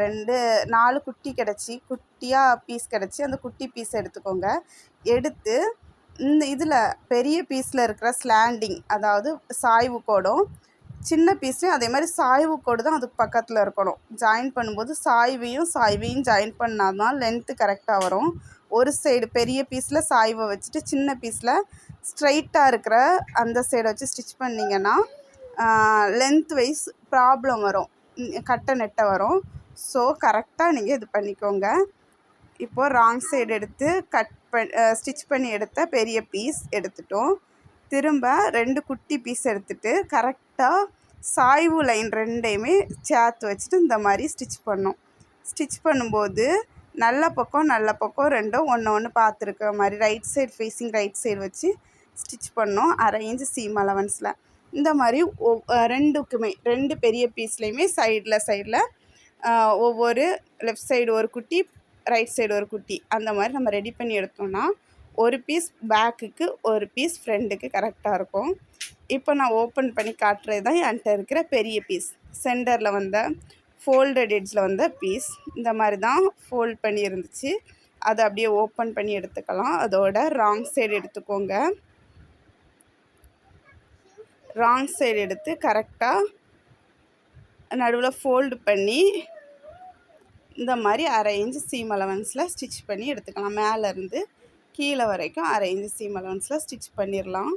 4 குட்டி கிடச்சி, குட்டியாக பீஸ் கிடச்சி, அந்த குட்டி பீஸ் எடுத்துக்கோங்க. எடுத்து இந்த இதில் பெரிய பீஸில் இருக்கிற ஸ்லாண்டிங், அதாவது சாய்வு கோடும், சின்ன பீஸ்லையும் அதே மாதிரி சாய்வு கோடு தான் அதுக்கு பக்கத்தில் இருக்கணும். ஜாயின் பண்ணும்போது சாய்வையும் ஜாயின் பண்ணால் தான் லென்த்து கரெக்டாக வரும். ஒரு சைடு பெரிய பீஸில் சாய்வை வச்சுட்டு சின்ன பீஸில் ஸ்ட்ரைட்டாக இருக்கிற அந்த சைடை வச்சு ஸ்டிச் பண்ணிங்கன்னா லென்த் வைஸ் ப்ராப்ளம் வரும், கட்டை நெட்டை வரும். ஸோ கரெக்டாக நீங்கள் இது பண்ணிக்கோங்க. இப்போது ராங் சைடு எடுத்து ஸ்டிச் பண்ணி எடுத்த பெரிய பீஸ் எடுத்துட்டோம். திரும்ப 2 குட்டி பீஸ் எடுத்துகிட்டு கரெக்டாக சாய்வு லைன் 2யுமே சேர்த்து வச்சுட்டு இந்த மாதிரி ஸ்டிச் பண்ணோம். ஸ்டிச் பண்ணும்போது நல்ல பக்கம் 2ம் ஒன்று பார்த்துருக்க மாதிரி right side facing right side வச்சு ஸ்டிச் பண்ணோம். 1/2 இன்ச் சீம் அலவன்ஸில். இந்த மாதிரி 2க்குமே 2 பெரிய பீஸ்லேயுமே சைடில் ஒவ்வொரு லெஃப்ட் சைடு ஒரு குட்டி, ரைட் சைடு ஒரு குட்டி, அந்த மாதிரி நம்ம ரெடி பண்ணி எடுத்தோம்னா ஒரு பீஸ் பேக்குக்கு, ஒரு பீஸ் ஃப்ரண்ட்டுக்கு கரெக்டாக இருக்கும். இப்போ நான் ஓப்பன் பண்ணி காட்டுறது தான் என்கிட்ட இருக்கிற பெரிய பீஸ். சென்டரில் வந்த ஃபோல்டட் எட்ஜில் வந்த பீஸ் இந்த மாதிரி தான் ஃபோல்ட் பண்ணி இருந்துச்சு. அதை அப்படியே ஓப்பன் பண்ணி எடுத்துக்கலாம். அதோட ராங் சைடு எடுத்துக்கோங்க. ராங் சைடு எடுத்து கரெக்டாக நடுவில் ஃபோல்டு பண்ணி இந்த மாதிரி 1/2 இன்ச் சீம் அலவன்ஸில் ஸ்டிச் பண்ணி எடுத்துக்கலாம். மேலேருந்து கீழே வரைக்கும் 1/2 இன்ச் சீம் அலவன்ஸில் ஸ்டிச் பண்ணிடலாம்.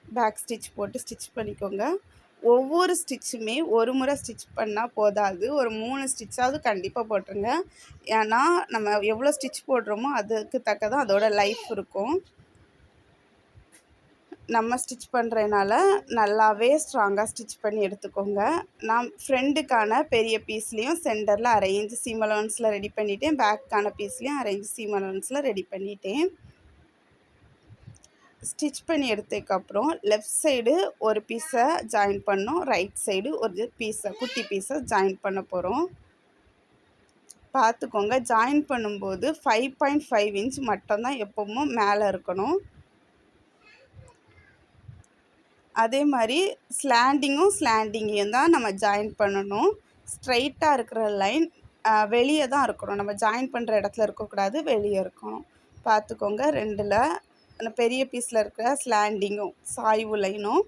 பேக் ஸ்டிச் போட்டு ஸ்டிச் பண்ணிக்கோங்க. ஒவ்வொரு ஸ்டிச்சுமே ஒரு முறை ஸ்டிச் பண்ணால் போதாது, ஒரு 3 ஸ்டிச்சாவது கண்டிப்பாக போட்டுருங்க. ஏன்னா நம்ம எவ்வளோ ஸ்டிச் போடுறோமோ அதுக்கு தக்கதான் அதோட லைஃப் இருக்கும். நம்ம ஸ்டிச் பண்ணுறதுனால நல்லாவே ஸ்ட்ராங்காக ஸ்டிச் பண்ணி எடுத்துக்கோங்க. நான் ஃப்ரண்ட்டுக்கான பெரிய பீஸ்லேயும் சென்டரில் 1/2 இன்ச் சீம் அலவன்ஸில் ரெடி பண்ணிட்டேன். பேக்கான பீஸ்லேயும் 1/2 இன்ச் சீம் அலவன்ஸில் ரெடி பண்ணிட்டேன். ஸ்டிச் பண்ணி எடுத்ததுக்கப்புறம் லெஃப்ட் சைடு ஒரு பீஸை ஜாயின் பண்ணோம், ரைட் சைடு ஒரு குட்டி பீஸை ஜாயின் பண்ண போகிறோம். பார்த்துக்கோங்க, ஜாயின் பண்ணும்போது 5.5 இன்ச் மட்டும்தான் எப்பவும் மேலே இருக்கணும். அதே மாதிரி ஸ்லாண்டிங்கையும் தான் நம்ம ஜாயின் பண்ணணும். ஸ்ட்ரைட்டாக இருக்கிற லைன் வெளியே தான் இருக்கணும். நம்ம ஜாயின் பண்ணுற இடத்துல இருக்கக்கூடாது, வெளியே இருக்கணும். பார்த்துக்கோங்க, 2ல் அந்த பெரிய பீஸில் இருக்கிற ஸ்லாண்டிங்கும் சாய்வு லைனும்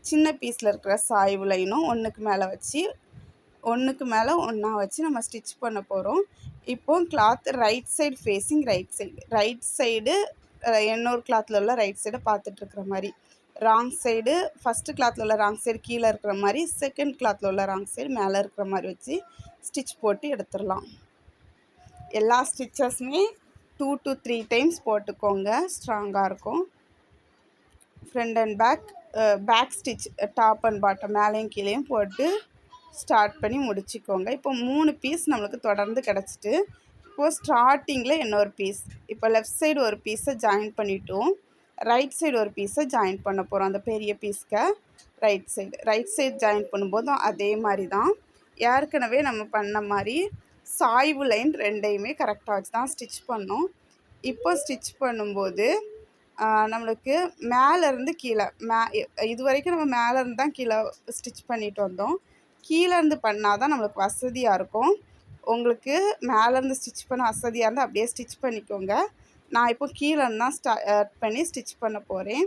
சின்ன பீஸில் இருக்கிற சாய்வு லைனும் ஒன்றுக்கு மேலே ஒன்றா வச்சு நம்ம ஸ்டிச் பண்ண போகிறோம். இப்போது cloth right side facing right side இன்னொரு கிளாத்தில் உள்ள ரைட் சைடை பார்த்துட்ருக்குற மாதிரி, ராங் சைடு ஃபஸ்ட்டு கிளாத்தில் உள்ள ராங் சைடு கீழே இருக்கிற மாதிரி, செகண்ட் கிளாத்தில் உள்ள ராங் சைடு மேலே இருக்கிற மாதிரி வச்சு ஸ்டிச் போட்டு எடுத்துடலாம். எல்லா ஸ்டிச்சஸுமே 2 to 3 டைம்ஸ் போட்டுக்கோங்க, ஸ்ட்ராங்காக இருக்கும். Front and back stitch top and bottom மேலேயும் கீழேயும் போட்டு ஸ்டார்ட் பண்ணி முடிச்சுக்கோங்க. இப்போ 3 பீஸ் நம்மளுக்கு தொடர்ந்து கிடச்சிட்டு, இப்போது ஸ்டார்டிங்கில் இன்னொரு பீஸ், இப்போ லெஃப்ட் சைடு ஒரு பீஸை ஜாயின் பண்ணிவிட்டோம், ரைட் சைடு ஒரு பீஸை ஜாயின் பண்ண போகிறோம். அந்த பெரிய பீஸ்க்கு ரைட் சைடு ஜாயின் பண்ணும்போதும் அதே மாதிரி தான், ஏற்கனவே நம்ம பண்ண மாதிரி சாய்வு லைன் ரெண்டையுமே கரெக்டாக வச்சு தான் ஸ்டிச் பண்ணோம். இப்போ ஸ்டிச் பண்ணும்போது நம்மளுக்கு மேலேருந்து கீழே இது வரைக்கும் நம்ம மேலேருந்து தான் கீழே ஸ்டிச் பண்ணிட்டு வந்தோம். கீழேருந்து பண்ணால் தான் நம்மளுக்கு வசதியாக இருக்கும். உங்களுக்கு மேலேருந்து ஸ்டிச் பண்ண வசதியாக இருந்தால் அப்படியே ஸ்டிச் பண்ணிக்கோங்க. நான் இப்போ கீழேருந்து தான் ஸ்டார்ட் பண்ணி ஸ்டிச் பண்ண போகிறேன்.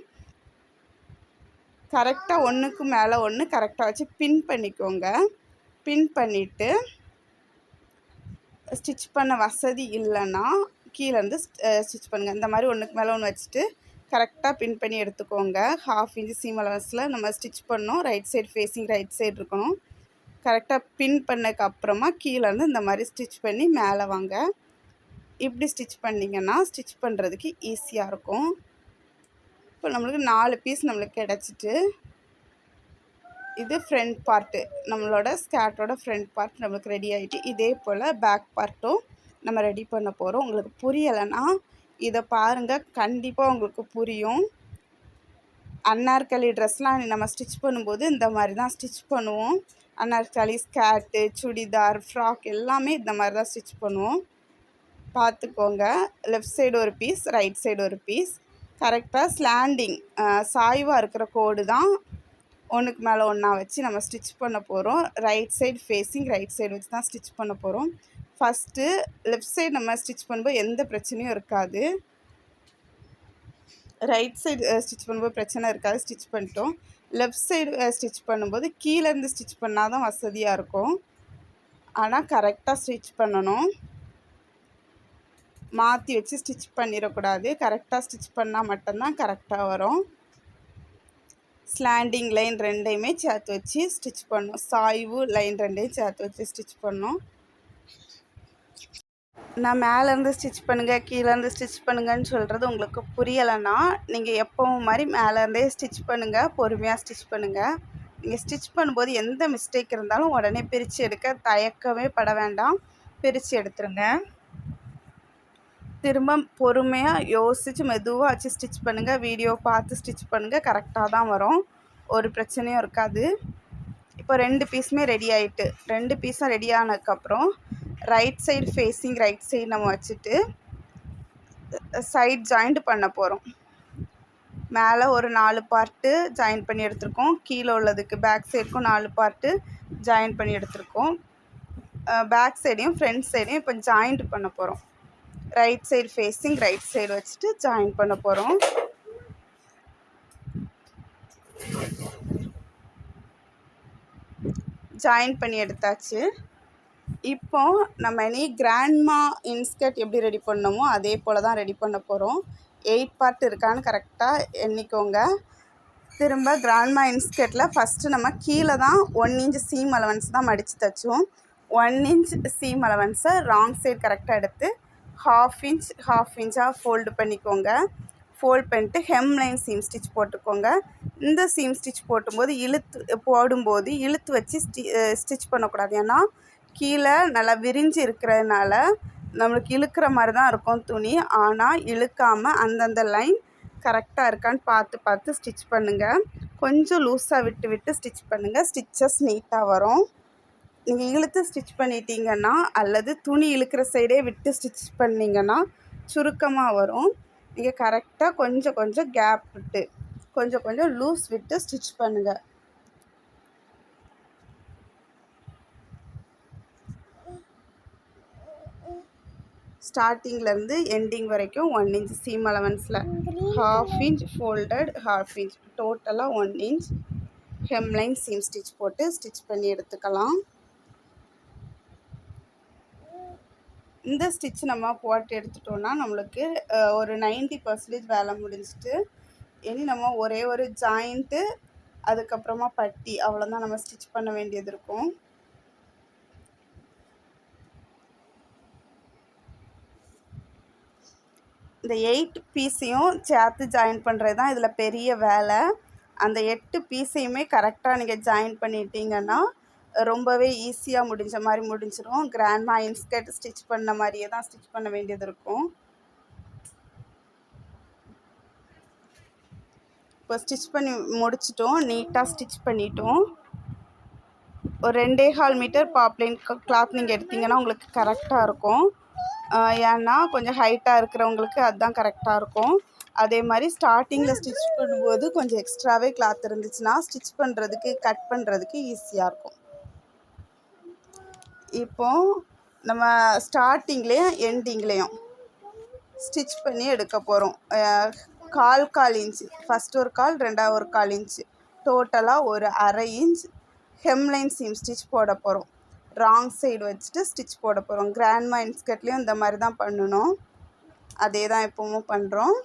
கரெக்டாக ஒன்றுக்கு மேலே ஒன்று கரெக்டாக வச்சு பின் பண்ணிக்கோங்க. பின் பண்ணிவிட்டு ஸ்டிச் பண்ண வசதி இல்லைன்னா கீழேருந்து ஸ்டிச் பண்ணுங்கள். இந்த மாதிரி ஒன்றுக்கு மேலே ஒன்று வச்சுட்டு கரெக்டாக பின் பண்ணி எடுத்துக்கோங்க. 1/2 இன்ச்சு சீம் அலவன்ஸில் நம்ம ஸ்டிச் பண்ணோம். Right side facing right side இருக்கணும். கரெக்டாக பின் பண்ணதுக்கப்புறமா கீழேருந்து இந்த மாதிரி ஸ்டிச் பண்ணி மேலே வாங்க. இப்படி ஸ்டிச் பண்ணிங்கன்னா ஸ்டிச் பண்ணுறதுக்கு ஈஸியாக இருக்கும். இப்போ நம்மளுக்கு 4 பீஸ் நம்மளுக்கு கிடச்சிட்டு, இது ஃப்ரண்ட் பார்ட்டு, நம்மளோட ஸ்கர்ட்டோட ஃப்ரண்ட் பார்ட் நம்மளுக்கு ரெடி ஆகிட்டு, இதே போல் பேக் பார்ட்டும் நம்ம ரெடி பண்ண போகிறோம். உங்களுக்கு புரியலைன்னா இதை பாருங்கள், கண்டிப்பாக உங்களுக்கு புரியும். அன்னார்கலி ட்ரெஸ்லாம் நம்ம ஸ்டிச் பண்ணும்போது இந்த மாதிரி தான் ஸ்டிச் பண்ணுவோம். அன்னார்கலி, ஸ்கர்ட்டு, சுடிதார், ஃப்ராக் எல்லாமே இந்த மாதிரி தான் ஸ்டிச் பண்ணுவோம். பார்த்துக்கோங்க. லெஃப்ட் சைடு ஒரு பீஸ், ரைட் சைடு ஒரு பீஸ், கரெக்டாக ஸ்லாண்டிங் சாய்வாக இருக்கிற கோடு தான் ஒன்றுக்கு மேலே ஒன்றா வச்சு நம்ம ஸ்டிச் பண்ண போகிறோம். Right side facing right side வச்சு தான் ஸ்டிச் பண்ண போகிறோம். ஃபஸ்ட்டு லெஃப்ட் சைடு நம்ம ஸ்டிச் பண்ணும்போது எந்த பிரச்சனையும் இருக்காது. ரைட் சைடு ஸ்டிச் பண்ணும்போது பிரச்சனை இருக்காது, ஸ்டிச் பண்ணிட்டோம். லெஃப்ட் சைடு ஸ்டிச் பண்ணும்போது கீழேருந்து ஸ்டிச் பண்ணால் தான் வசதியாக இருக்கும். ஆனால் கரெக்டாக ஸ்டிச் பண்ணணும், மாற்றி வச்சு ஸ்டிச் பண்ணிடக்கூடாது. கரெக்டாக ஸ்டிச் பண்ணால் மட்டும்தான் கரெக்டாக வரும். ஸ்லாண்டிங் லைன் ரெண்டையுமே சேர்த்து வச்சு ஸ்டிச் பண்ணணும், சாய்வு லைன் ரெண்டையும் சேர்த்து வச்சு ஸ்டிச் பண்ணணும். நான் மேலேருந்து ஸ்டிச் பண்ணுங்கள் கீழேருந்து ஸ்டிச் பண்ணுங்கன்னு சொல்கிறது உங்களுக்கு புரியலைன்னா நீங்கள் எப்பவும் மாதிரி மேலேருந்தே ஸ்டிச் பண்ணுங்கள், பொறுமையாக ஸ்டிச் பண்ணுங்கள். நீங்கள் ஸ்டிச் பண்ணும்போது எந்த மிஸ்டேக் இருந்தாலும் உடனே பிரித்து எடுக்க தயக்கமே பட வேண்டாம், பிரித்து எடுத்துருங்க. திரும்ப பொறுமையாக யோசித்து மெதுவாக வச்சு ஸ்டிச் பண்ணுங்கள். வீடியோ பார்த்து ஸ்டிச் பண்ணுங்கள், கரெக்டாக தான் வரும், ஒரு பிரச்சனையும் இருக்காது. இப்போ 2 பீஸுமே ரெடி ஆகிட்டு, 2 பீஸும் ரெடி ஆனதுக்கப்புறம் right side facing right side நம்ம வச்சுட்டு சைட் ஜாயிண்ட் பண்ண போகிறோம். மேலே ஒரு 4 பார்ட்டு ஜாயின் பண்ணி எடுத்துருக்கோம், கீழே உள்ளதுக்கு பேக் சைடுக்கும் 4 பார்ட்டு ஜாயின் பண்ணி எடுத்துருக்கோம். பேக் சைடையும் ஃப்ரண்ட் சைடையும் இப்போ ஜாயிண்ட் பண்ண போகிறோம். Right side facing right side வச்சுட்டு ஜாயின் பண்ண போகிறோம். ஜாயின் பண்ணி எடுத்தாச்சு. இப்போ நம்ம இனி கிராண்ட்மா இன்ஸ்கர்ட் எப்படி ரெடி பண்ணோமோ அதே போல் தான் ரெடி பண்ண போகிறோம். 8 பார்ட் இருக்கான்னு கரெக்டாக எண்ணிக்கோங்க. திரும்ப கிராண்ட்மா இன்ஸ்கர்ட்டில் ஃபஸ்ட்டு நம்ம கீழே தான் 1 இன்ச் சீம் அலவன்ஸ் தான் மடித்து தைச்சோம். 1 இன்ச் சீம் அலவன்ஸை ராங் சைடு கரெக்டாக எடுத்து 1/2 இன்ச்சாக ஃபோல்டு பண்ணிக்கோங்க. ஃபோல்ட் பண்ணிட்டு ஹெம் லைன் சீம் ஸ்டிச் போட்டுக்கோங்க. இந்த சீம் ஸ்டிச் போடும்போது இழுத்து வச்சு ஸ்டிச் பண்ணக்கூடாது. ஏன்னா கீழே நல்லா விரிஞ்சு இருக்கிறதுனால நம்மளுக்கு இழுக்கிற மாதிரி தான் இருக்கும் துணி. ஆனால் இழுக்காமல் அந்தந்த லைன் கரெக்டாக இருக்கான்னு பார்த்து ஸ்டிச் பண்ணுங்கள். கொஞ்சம் லூஸாக விட்டு ஸ்டிச் பண்ணுங்கள், ஸ்டிச்சஸ் நீட்டாக வரும். நீங்கள் இழுத்து ஸ்டிச் பண்ணிட்டீங்கன்னா அல்லது துணி இழுக்கிற சைடே விட்டு ஸ்டிச் பண்ணிங்கன்னா சுருக்கமாக வரும். நீங்கள் கரெக்டாக கொஞ்சம் கேப் விட்டு கொஞ்சம் லூஸ் விட்டு ஸ்டிச் பண்ணுங்கள். ஸ்டார்டிங்லேருந்து எண்டிங் வரைக்கும் 1 இன்ச் சீம் அலவன்ஸில் 1/2 இன்ச் ஃபோல்டட், 1/2 இன்ச் டோட்டலாக 1 இன்ச் ஹெம்லைன் சீம் ஸ்டிச் போட்டு ஸ்டிச் பண்ணி எடுத்துக்கலாம். இந்த ஸ்டிச் நம்ம போட்டு எடுத்துட்டோம்னா நம்மளுக்கு ஒரு 90% வேலை முடிஞ்சிட்டு. இனி நம்ம ஒரே ஒரு ஜாயிண்ட்டு, அதுக்கப்புறமா பட்டி, அவ்வளோதான் நம்ம ஸ்டிச் பண்ண வேண்டியது இருக்கும். இந்த 8 பீஸையும் சேர்த்து ஜாயின் பண்ணுறது தான் இதில் பெரிய வேலை. அந்த 8 பீஸையுமே கரெக்டாக நீங்கள் ஜாயின் பண்ணிட்டீங்கன்னா ரொம்பவே ஈஸியாக முடிஞ்ச மாதிரி முடிஞ்சிடும். கிராண்ட்மா இன்ஸ்கர்ட் ஸ்டிச் பண்ண மாதிரியே தான் ஸ்டிச் பண்ண வேண்டியது இருக்கும். இப்போ ஸ்டிச் பண்ணி முடிச்சிட்டோம், நீட்டாக ஸ்டிச் பண்ணிட்டோம். ஒரு 2.25 மீட்டர் பாப்லைன் கிளாத் நீங்கள் எடுத்திங்கன்னா உங்களுக்கு கரெக்டாக இருக்கும். ஏன்னா கொஞ்சம் ஹைட்டாக இருக்கிறவங்களுக்கு அதுதான் கரெக்டாக இருக்கும். அதே மாதிரி ஸ்டார்டிங்கில் ஸ்டிச் பண்ணும்போது கொஞ்சம் எக்ஸ்ட்ராவே கிளாத் இருந்துச்சுன்னா ஸ்டிச் பண்ணுறதுக்கு, கட் பண்ணுறதுக்கு ஈஸியாக இருக்கும். இப்போது நம்ம ஸ்டார்டிங்லேயும் எண்டிங்லேயும் ஸ்டிச் பண்ணி எடுக்க போகிறோம். கால் இன்ச்சு, ஃபஸ்ட்டு ஒரு கால், ரெண்டாவது ஒரு 1/4 இன்ச்சு, டோட்டலாக ஒரு 1/2 இன்ச் ஹெம்லைன் சீம் ஸ்டிச் போட போகிறோம். ராங் சைடு வச்சுட்டு ஸ்டிச் போட போகிறோம். கிராண்ட்மா இன்ஸ்கர்ட்லேயும் இந்த மாதிரி தான் பண்ணணும். அதே தான் எப்பவும் பண்ணுறோம்.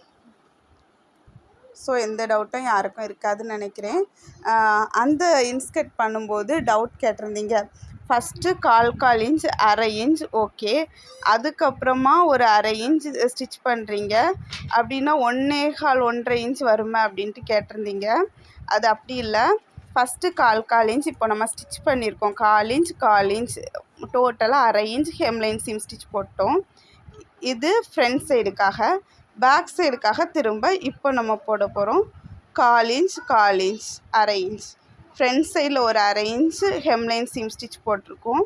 ஸோ எந்த டவுட்டும் யாருக்கும் இருக்காதுன்னு நினைக்கிறேன். அந்த இன்ஸ்கர்ட் பண்ணும்போது டவுட் கேட்டிருந்தீங்க. First 1/4 inch, 1/2 inch okay. அதுக்கப்புறமா ஒரு 1/2 இன்ச் ஸ்டிச் பண்ணுறீங்க அப்படின்னா 1.25 1/2 இன்ச் வருமே அப்படின்ட்டு கேட்டிருந்தீங்க. அது அப்படி இல்லை. ஃபஸ்ட்டு 1/4 இன்ச் இப்போ நம்ம ஸ்டிச் பண்ணியிருக்கோம். 1/4 இன்ச் டோட்டலாக 1/2 இன்ச் ஹெம்லைன் சீம் ஸ்டிச் போட்டோம். இது ஃப்ரண்ட் சைடுக்காக. பேக் சைடுக்காக திரும்ப இப்போ நம்ம போட போகிறோம் 1/4 இன்ச் 1/2 இன்ச். ஃப்ரண்ட் சைடில் ஒரு 1/2 இன்ச் ஹெம்லைன் சீம் ஸ்டிச் போட்டிருக்கோம்.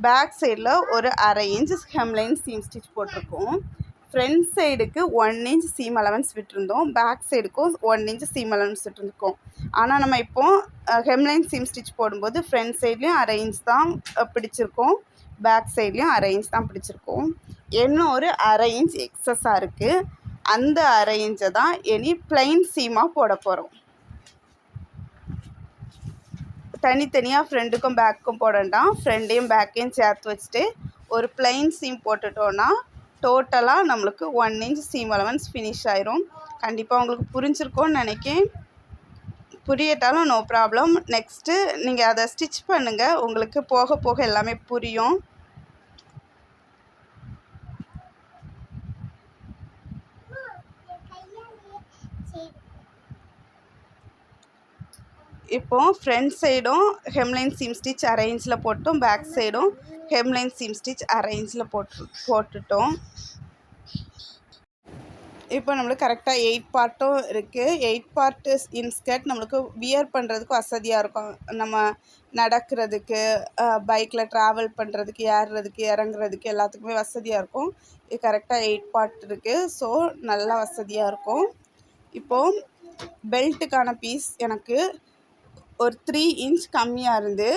பேக் சைடில் ஒரு 1/2 இன்ச் ஹெம்லைன் சீம் ஸ்டிச் போட்டிருக்கோம். ஃப்ரண்ட் சைடுக்கு 1 இன்ச் சீம் அலவன்ஸ் விட்டுருந்தோம். பேக் சைடுக்கும் 1 இன்ச் சீம் அலவன்ஸ் விட்டுருக்கோம். ஆனால் நம்ம இப்போது ஹெம்லைன் சீம் ஸ்டிச் போடும்போது ஃப்ரண்ட் சைட்லேயும் 1/2 இன்ச் தான் பிடிச்சிருக்கோம். பேக் சைட்லேயும் 1/2 இன்ச் தான் பிடிச்சிருக்கோம். இன்னும் ஒரு 1/2 இன்ச் எக்ஸஸாக இருக்குது. அந்த 1/2 இன்ச்சை தான் இனி ப்ளைன் சீமாக போட போகிறோம். தனித்தனியாக ஃப்ரண்ட்டுக்கும் பேக்குக்கும் போட வேண்டாம். ஃப்ரண்ட்டையும் பேக்கையும் சேர்த்து வச்சுட்டு ஒரு ப்ளைன் சீம் போட்டுட்டோன்னா டோட்டலாக நம்மளுக்கு 1 இன்ச் சீம் அலவன்ஸ் ஃபினிஷ் ஆயிரும். கண்டிப்பாக உங்களுக்கு புரிஞ்சிருக்கோன்னு நினைக்கிறேன். புரியட்டாலும் நோ ப்ராப்ளம். நெக்ஸ்ட்டு நீங்கள் அதை ஸ்டிச் பண்ணுங்கள், உங்களுக்கு போக போக எல்லாமே புரியும். இப்போது ஃப்ரண்ட் சைடும் ஹெம்லைன் சீம் ஸ்டிச் 1/2 இன்ச்சில் போட்டோம். பேக் சைடும் ஹெம்லைன் சீம் ஸ்டிச் 1/2 இன்ச்சில் போட்டுட்டோம். இப்போ நம்மளுக்கு கரெக்டாக 8 பார்ட்டும் இருக்குது. 8 பார்ட்டு இன்ஸ்கர்ட் நம்மளுக்கு வியர் பண்ணுறதுக்கு வசதியாக இருக்கும். நம்ம நடக்கிறதுக்கு, பைக்கில் ட்ராவல் பண்ணுறதுக்கு, ஏறுறதுக்கு, இறங்குறதுக்கு எல்லாத்துக்குமே வசதியாக இருக்கும். இது கரெக்டாக 8 பார்ட் இருக்குது. ஸோ நல்லா வசதியாக இருக்கும். இப்போது பெல்ட்டுக்கான பீஸ் எனக்கு ஒரு 3 இன்ச் கம்மியாக இருந்து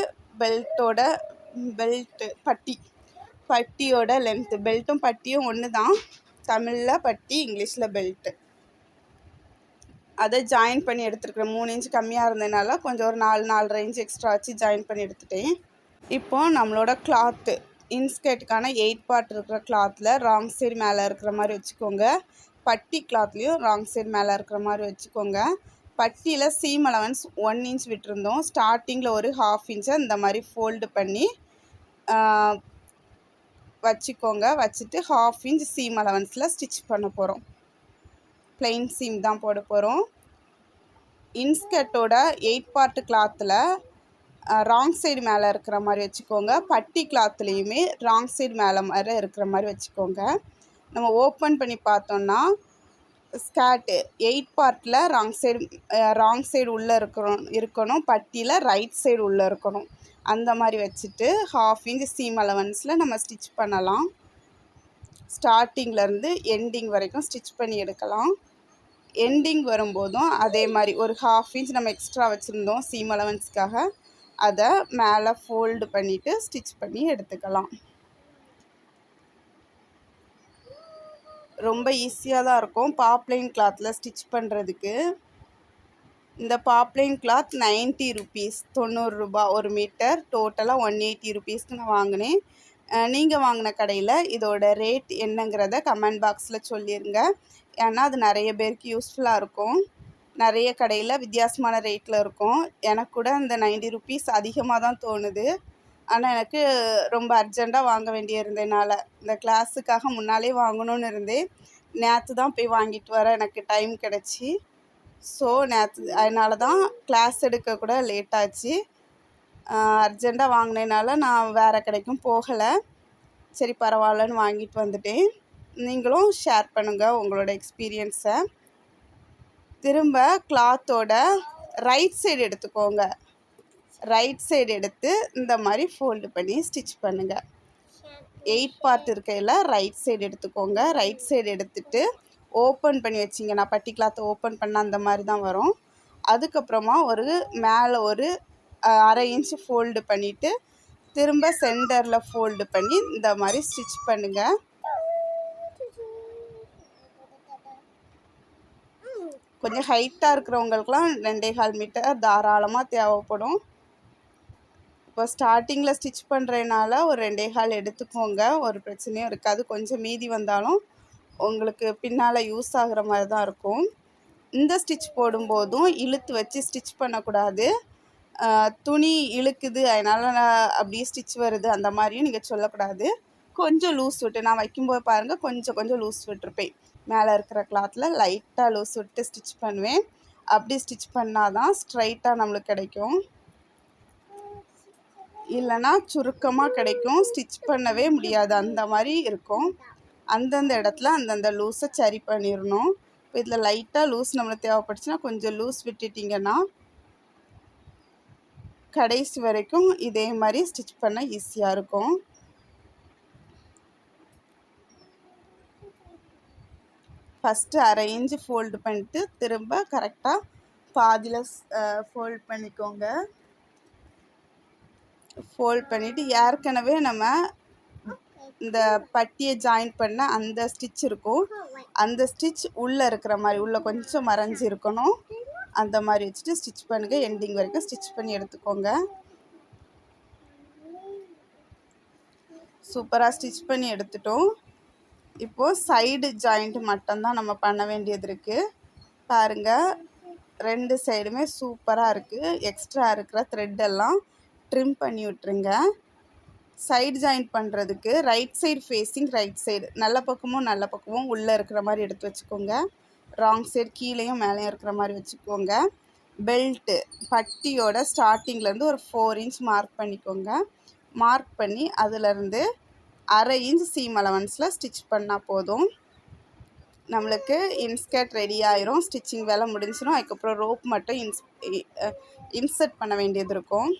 பட்டியோட லென்த்து, பெல்ட்டும் பட்டியும் ஒன்று தான். தமிழில் பட்டி, இங்கிலீஷில் பெல்ட்டு. அதை ஜாயின் பண்ணி எடுத்துருக்குறேன். 3 இன்ச் கம்மியாக இருந்ததுனால கொஞ்சம் ஒரு 4-4.5 இன்ச் எக்ஸ்ட்ரா வச்சு ஜாயின் பண்ணி எடுத்துட்டேன். இப்போது நம்மளோட கிளாத்து இன்ஸ்கர்ட்டுக்கான 8 பார்ட் இருக்கிற கிளாத்தில் ராங் சைடு மேலே இருக்கிற மாதிரி வச்சுக்கோங்க. பட்டி கிளாத்லேயும் ராங் சைடு மேலே இருக்கிற மாதிரி வச்சுக்கோங்க. பட்டியில் சீம் அலவன்ஸ் 1 இன்ச் விட்டுருந்தோம். ஸ்டார்டிங்கில் ஒரு 1/2 இன்ச்சை இந்த மாதிரி ஃபோல்டு பண்ணி வச்சுக்கோங்க. வச்சுட்டு 1/2 இன்ச் சீம் அலவன்ஸில் ஸ்டிச் பண்ண போகிறோம். ப்ளைன் சீம் தான் போட போகிறோம். இன்ஸ்கர்ட்டோட 8 பார்ட் கிளாத்தில் ராங் சைடு மேலே இருக்கிற மாதிரி வச்சுக்கோங்க. பட்டி கிளாத்துலேயுமே ராங் சைடு மேலே இருக்கிற மாதிரி வச்சுக்கோங்க. நம்ம ஓப்பன் பண்ணி பார்த்தோன்னா ஸ்கர்ட்டு 8 பார்ட்டில் ராங் சைடு உள்ளே இருக்கணும். பட்டியில் ரைட் சைடு உள்ளே இருக்கணும். அந்த மாதிரி வச்சுட்டு 1/2 இன்ச் சீம் அலவன்ஸில் நம்ம ஸ்டிச் பண்ணலாம். ஸ்டார்டிங்லேருந்து எண்டிங் வரைக்கும் ஸ்டிச் பண்ணி எடுக்கலாம். எண்டிங் வரும்போதும் அதே மாதிரி ஒரு 1/2 இன்ச் நம்ம எக்ஸ்ட்ரா வச்சுருந்தோம் சீம் அலவன்ஸ்க்காக. அதை மேலே ஃபோல்டு பண்ணிவிட்டு ஸ்டிச் பண்ணி எடுத்துக்கலாம். ரொம்ப ஈஸியாக தான் இருக்கும் பாப்லைன் கிளாத்தில் ஸ்டிச் பண்ணுறதுக்கு. இந்த பாப்லைன் கிளாத் 90 ருபீஸ், 90 ரூபா ஒரு மீட்டர். டோட்டலாக 180 ருபீஸ்க்கு நான் வாங்கினேன். நீங்கள் வாங்கின கடையில் இதோட ரேட் என்னங்கிறத கமெண்ட் பாக்ஸில் சொல்லிடுங்க. ஏன்னா அது நிறைய பேருக்கு யூஸ்ஃபுல்லாக இருக்கும். நிறைய கடையில் வித்தியாசமான ரேட்டில் இருக்கும். எனக்கு கூட இந்த 90 ருபீஸ் அதிகமாக தான் தோணுது. ஆனால் எனக்கு ரொம்ப அர்ஜெண்ட்டாக வாங்க வேண்டியிருந்ததுனால இந்த கிளாஸுக்காக முன்னாலே வாங்கணும்னு இருந்தேன். நேற்று தான் போய் வாங்கிட்டு வர எனக்கு டைம் கிடச்சி. ஸோ அதனால தான் கிளாஸ் எடுக்க கூட லேட் ஆச்சு. அர்ஜெண்ட்டாக வாங்கினதுனால நான் வேறு கடைக்கும் போகலை. சரி பரவாயில்லன்னு வாங்கிட்டு வந்துட்டேன். நீங்களும் ஷேர் பண்ணுங்கள் உங்களோட எக்ஸ்பீரியன்ஸை. திரும்ப கிளாத்தோட ரைட் சைடு எடுத்துக்கோங்க. ரைட் சைடு எடுத்து இந்த மாதிரி ஃபோல்டு பண்ணி ஸ்டிச் பண்ணுங்கள். 8 பார்ட் இருக்கையில் ரைட் சைடு எடுத்துக்கோங்க. ரைட் சைடு எடுத்துகிட்டு ஓப்பன் பண்ணி வச்சிங்கன்னா பட்டி கிளாத்தை ஓப்பன் பண்ணால் அந்த மாதிரி தான் வரும். அதுக்கப்புறமா மேலே ஒரு 1/2 இன்ச்சு ஃபோல்டு பண்ணிவிட்டு திரும்ப சென்டரில் ஃபோல்டு பண்ணி இந்த மாதிரி ஸ்டிச் பண்ணுங்கள். கொஞ்சம் ஹைட்டாக இருக்கிறவங்களுக்குலாம் 2.25 மீட்டர் தாராளமாக தேவைப்படும். இப்போ ஸ்டார்டிங்கில் ஸ்டிச் பண்ணுறதுனால ஒரு 2.25 எடுத்துக்கோங்க. ஒரு பிரச்சனையும் இருக்காது. கொஞ்சம் மீதி வந்தாலும் உங்களுக்கு பின்னால் யூஸ் ஆகிற மாதிரி தான் இருக்கும். இந்த ஸ்டிச் போடும்போதும் இழுத்து வச்சு ஸ்டிச் பண்ணக்கூடாது. துணி இழுக்குது அதனால் அப்படியே ஸ்டிச் வருது அந்த மாதிரியும் நீங்கள் சொல்லக்கூடாது. கொஞ்சம் லூஸ் விட்டு நான் வைக்கும்போது பாருங்கள் கொஞ்சம் லூஸ் விட்டுருப்பேன். மேலே இருக்கிற கிளாத்தில் லைட்டாக லூஸ் விட்டு ஸ்டிச் பண்ணுவேன். அப்படி ஸ்டிச் பண்ணால் தான் ஸ்ட்ரைட்டாக நம்மளுக்கு கிடைக்கும். இல்லைன்னா சுருக்கமாக கிடைக்கும். ஸ்டிச் பண்ணவே முடியாது. அந்த மாதிரி இருக்கும். அந்தந்த இடத்துல அந்தந்த லூஸை சரி பண்ணிடணும். இப்போ இதில் லைட்டாக லூஸ் நம்மளுக்கு தேவைப்பட்டுச்சுன்னா கொஞ்சம் லூஸ் விட்டுட்டிங்கன்னா கடைசி வரைக்கும் இதே மாதிரி ஸ்டிச் பண்ண ஈஸியாக இருக்கும். ஃபஸ்ட்டு 1/2 இன்ச்சு ஃபோல்டு பண்ணிட்டு திரும்ப கரெக்டாக பாதியில் ஃபோல்ட் பண்ணிக்கோங்க. ஃபோல்ட் பண்ணிவிட்டு ஏற்கனவே நம்ம இந்த பட்டியை ஜாயின் பண்ண அந்த ஸ்டிச் இருக்கும். அந்த ஸ்டிச் உள்ளே இருக்கிற மாதிரி உள்ளே கொஞ்சம் மறைஞ்சி இருக்கணும். அந்த மாதிரி வச்சுட்டு ஸ்டிச் பண்ணுங்கள். எண்டிங் வரைக்கும் ஸ்டிச் பண்ணி எடுத்துக்கோங்க. சூப்பராக ஸ்டிச் பண்ணி எடுத்துட்டோம். இப்போது சைடு ஜாயிண்ட் மட்டும்தான் நம்ம பண்ண வேண்டியது இருக்குது. பாருங்கள் 2 சைடுமே சூப்பராக இருக்குது. எக்ஸ்ட்ரா இருக்கிற த்ரெட்டெல்லாம் ட்ரிம் பண்ணி விட்டுருங்க. சைடு ஜாயிண்ட் பண்ணுறதுக்கு right side facing right side நல்ல பக்கமும் உள்ளே இருக்கிற மாதிரி எடுத்து வச்சுக்கோங்க. ராங் சைடு கீழேயும் மேலேயும் இருக்கிற மாதிரி வச்சுக்கோங்க. பெல்ட்டு பட்டியோட ஸ்டார்டிங்லேருந்து ஒரு 4 இன்ச் மார்க் பண்ணிக்கோங்க. மார்க் பண்ணி அதிலேருந்து 1/2 இன்ச் சீம் அலவன்ஸில் ஸ்டிச் பண்ணால் போதும். நம்மளுக்கு இன்ஸ்கர்ட் ரெடி ஆயிரும். ஸ்டிச்சிங் வேலை முடிஞ்சிடும். அதுக்கப்புறம் ரோப் மட்டும் இன்சர்ட் பண்ண வேண்டியது இருக்கும்.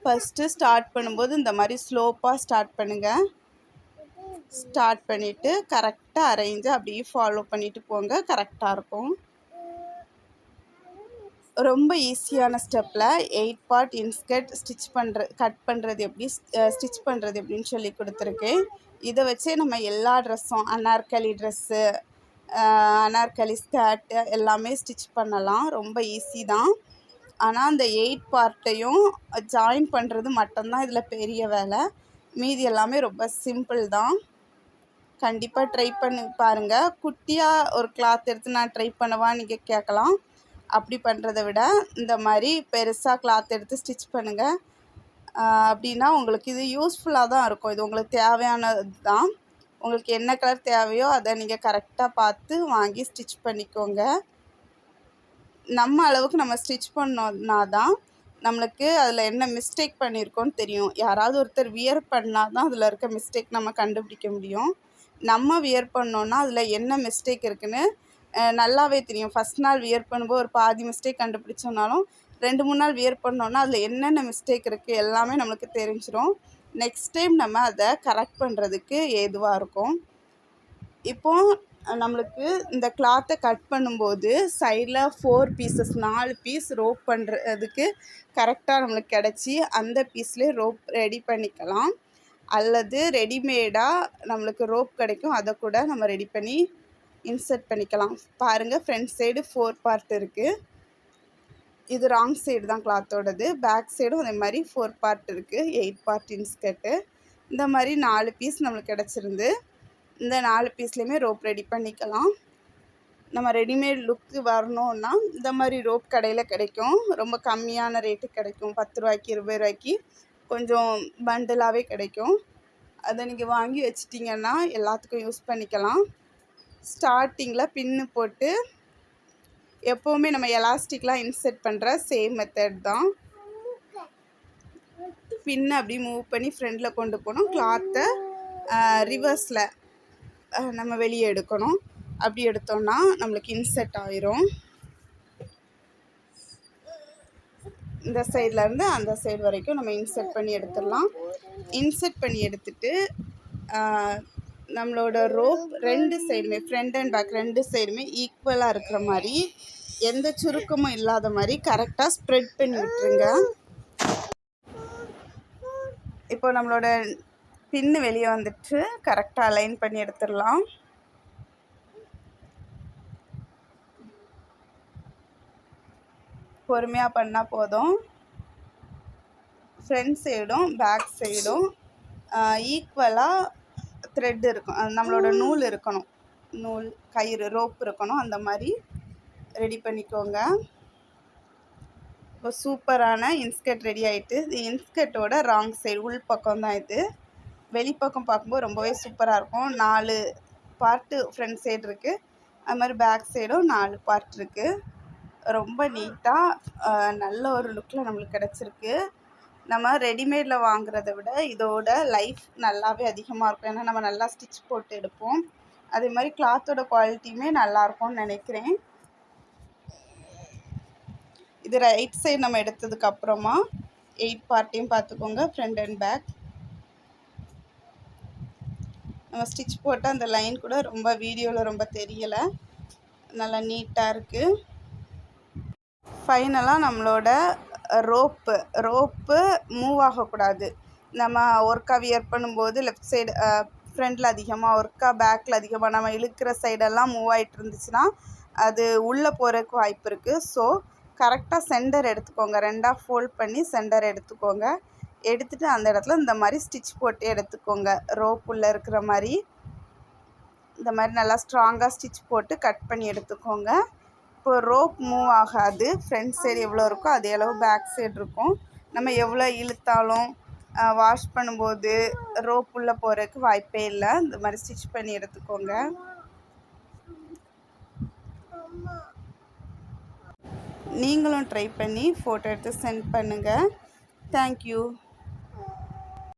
ஃபஸ்ட்டு ஸ்டார்ட் பண்ணும்போது இந்த மாதிரி ஸ்லோப்பாக ஸ்டார்ட் பண்ணுங்கள். ஸ்டார்ட் பண்ணிவிட்டு கரெக்டாக 1/2 இன்ச்சு அப்படியே ஃபாலோ பண்ணிவிட்டு போங்க. கரெக்டாக இருக்கும். ரொம்ப ஈஸியான ஸ்டெப்பில் 8 பார்ட் இன்ஸ்கர்ட் கட் பண்ணுறது எப்படி ஸ்டிச் பண்ணுறது எப்படின்னு சொல்லி கொடுத்துருக்கேன். இதை வச்சே நம்ம எல்லா ட்ரெஸ்ஸும் அனார்கலி ட்ரெஸ்ஸு அனார்கலி ஸ்கர்ட் எல்லாமே ஸ்டிச் பண்ணலாம். ரொம்ப ஈஸி தான். ஆனால் அந்த 8 பார்ட்டையும் ஜாயின் பண்ணுறது மட்டும்தான் இதில் பெரிய வேலை. மீதி எல்லாமே ரொம்ப சிம்பிள் தான். கண்டிப்பாக ட்ரை பண்ணி பாருங்கள். குட்டியாக ஒரு கிளாத் எடுத்து நான் ட்ரை பண்ணவா நீங்கள் கேட்கலாம். அப்படி பண்ணுறதை விட இந்த மாதிரி பெருசாக கிளாத் எடுத்து ஸ்டிச் பண்ணுங்கள். அப்படின்னா உங்களுக்கு இது யூஸ்ஃபுல்லாக தான் இருக்கும். இது உங்களுக்கு தேவையானது தான். உங்களுக்கு என்ன கலர் தேவையோ அதை நீங்கள் கரெக்டாக பார்த்து வாங்கி ஸ்டிச் பண்ணிக்கோங்க. நம்ம அளவுக்கு நம்ம ஸ்டிச் பண்ணோம்னா தான் நம்மளுக்கு அதில் என்ன மிஸ்டேக் பண்ணியிருக்கோன்னு தெரியும். யாராவது ஒருத்தர் வியர் பண்ணால் தான் அதில் இருக்க மிஸ்டேக் நம்ம கண்டுபிடிக்க முடியும். நம்ம வியர் பண்ணோன்னா அதில் என்ன மிஸ்டேக் இருக்குதுன்னு நல்லாவே தெரியும். ஃபஸ்ட் நாள் வியர் பண்ணும்போது ஒரு பாதி மிஸ்டேக் கண்டுபிடிச்சோம்னாலும் 2-3 நாள் வியர் பண்ணோன்னா அதில் என்னென்ன மிஸ்டேக் இருக்குது எல்லாமே நம்மளுக்கு தெரிஞ்சிடும். நெக்ஸ்ட் டைம் நம்ம அதை கரெக்ட் பண்ணுறதுக்கு ஏதுவாக இருக்கும். இப்போது நம்மளுக்கு இந்த கிளாத்தை கட் பண்ணும்போது சைடில் 4 பீஸ் ரோப் பண்ணுறதுக்கு கரெக்டாக நம்மளுக்கு கிடச்சி அந்த பீஸ்லேயே ரோப் ரெடி பண்ணிக்கலாம். அல்லது ரெடிமேடாக நம்மளுக்கு ரோப் கிடைக்கும். அதை கூட நம்ம ரெடி பண்ணி இன்சர்ட் பண்ணிக்கலாம். பாருங்கள் ஃப்ரண்ட் சைடு 4 பார்ட் இருக்குது. இது ராங் சைடு தான் கிளாத்தோடது. பேக் சைடும் அதே மாதிரி 4 பார்ட் இருக்குது. 8 பார்ட் இன்ஸ்கர்ட்டு. இந்த மாதிரி 4 பீஸ் நம்மளுக்கு கிடச்சிருந்து. இந்த 4 பீஸ்லேயுமே ரோப் ரெடி பண்ணிக்கலாம். நம்ம ரெடிமேட் லுக்கு வரணுன்னா இந்த மாதிரி ரோப் கடையில் கிடைக்கும். ரொம்ப கம்மியான ரேட்டுக்கு கிடைக்கும். 10 ரூபாய்க்கு 20 ரூபாய்க்கு கொஞ்சம் பண்டிலாகவே கிடைக்கும். அதை நீங்கள் வாங்கி வச்சிட்டிங்கன்னா எல்லாத்துக்கும் யூஸ் பண்ணிக்கலாம். ஸ்டார்டிங்கில் பின்னு போட்டு எப்போவுமே நம்ம எலாஸ்டிக்லாம் இன்செர்ட் பண்ணுற சேம் மெத்தட் தான். பின்னை அப்படி மூவ் பண்ணி ஃப்ரண்டில் கொண்டு போகணும். கிளாத்தை ரிவர்ஸில் நம்ம வெளியே எடுக்கணும். அப்படி எடுத்தோம்னா நம்மளுக்கு இன்செர்ட் ஆயிரும். இந்த சைட்லேருந்து அந்த சைடு வரைக்கும் நம்ம இன்செர்ட் பண்ணி எடுத்துடலாம். இன்செர்ட் பண்ணி எடுத்துட்டு நம்மளோட ரோப் 2 சைடுமே ஃப்ரண்ட் அண்ட் பேக் 2 சைடுமே ஈக்குவலாக இருக்கிற மாதிரி, எந்த சுருக்கமும் இல்லாத மாதிரி கரெக்டாக ஸ்ப்ரெட் பண்ணி விட்டுருங்க. இப்போ நம்மளோட பின்னு வெளியே வந்துட்டு கரெக்டாக அலைன் பண்ணி எடுத்துடலாம். பொறுமையாக பண்ணால் போதும். ஃப்ரண்ட் சைடும் பேக் சைடும் ஈக்குவலாக த்ரெட் இருக்கும். நம்மளோட நூல் இருக்கணும், நூல் கயிறு ரோப் இருக்கணும். அந்த மாதிரி ரெடி பண்ணிக்கோங்க. இப்போ சூப்பரான இன்ஸ்கர்ட் ரெடி ஆகிட்டு. இது இன்ஸ்கர்ட்டோட ராங் சைடு உள் பக்கம் தான். இது வெளிப்பக்கம் பார்க்கும்போது ரொம்பவே சூப்பராக இருக்கும். 4 பார்ட்டு ஃப்ரண்ட் சைடு இருக்குது. அது மாதிரி பேக் சைடும் 4 பார்ட் இருக்குது. ரொம்ப நீட்டாக நல்ல ஒரு லுக்கில் நம்மளுக்கு கிடச்சிருக்கு. நம்ம ரெடிமேடில் வாங்குறத விட இதோட லைஃப் நல்லாவே அதிகமாக இருக்கும். ஏன்னா நம்ம நல்லா ஸ்டிச் போட்டு எடுப்போம். அதே மாதிரி கிளாத்தோட குவாலிட்டியுமே நல்லாயிருக்கும்னு நினைக்கிறேன். இது ரைட் சைடு நம்ம எடுத்ததுக்கப்புறமா 8 பார்ட்டையும் பார்த்துக்கோங்க, ஃப்ரண்ட் அண்ட் பேக். நம்ம ஸ்டிச் போட்ட அந்த லைன் கூட ரொம்ப வீடியோவில் ரொம்ப தெரியலை. நல்லா நீட்டாக இருக்குது. ஃபைனலாக நம்மளோட ரோப்பு மூவ் ஆகக்கூடாது. நம்ம ஒர்க்கா வியர் பண்ணும்போது லெஃப்ட் சைடு ஃப்ரண்டில் அதிகமாக ஒர்க்கா பேக்கில் அதிகமாக நம்ம இழுக்கிற சைடெல்லாம் மூவ் ஆகிட்டு இருந்துச்சுன்னா அது உள்ளே போகிறதுக்கு வாய்ப்பு இருக்குது. ஸோ கரெக்டாக சென்டர் எடுத்துக்கோங்க. 2ஆக ஃபோல்ட் பண்ணி சென்டர் எடுத்துக்கோங்க. எடுத்துகிட்டு அந்த இடத்துல இந்த மாதிரி ஸ்டிச் போட்டு எடுத்துக்கோங்க. ரோப் உள்ளே இருக்கிற மாதிரி இந்த மாதிரி நல்லா ஸ்ட்ராங்காக ஸ்டிச் போட்டு கட் பண்ணி எடுத்துக்கோங்க. இப்போ ரோப் மூவ் ஆகாது. ஃப்ரண்ட் சைடு எவ்வளோ இருக்கோ அதே அளவு பேக் சைடு இருக்கும். நம்ம எவ்வளோ இழுத்தாலும் வாஷ் பண்ணும்போது ரோப் உள்ளே போகிறதுக்கு வாய்ப்பே இல்லை. இந்த மாதிரி ஸ்டிச் பண்ணி எடுத்துக்கோங்க. நீங்களும் ட்ரை பண்ணி ஃபோட்டோ எடுத்து சென்ட் பண்ணுங்கள். தேங்க்யூ.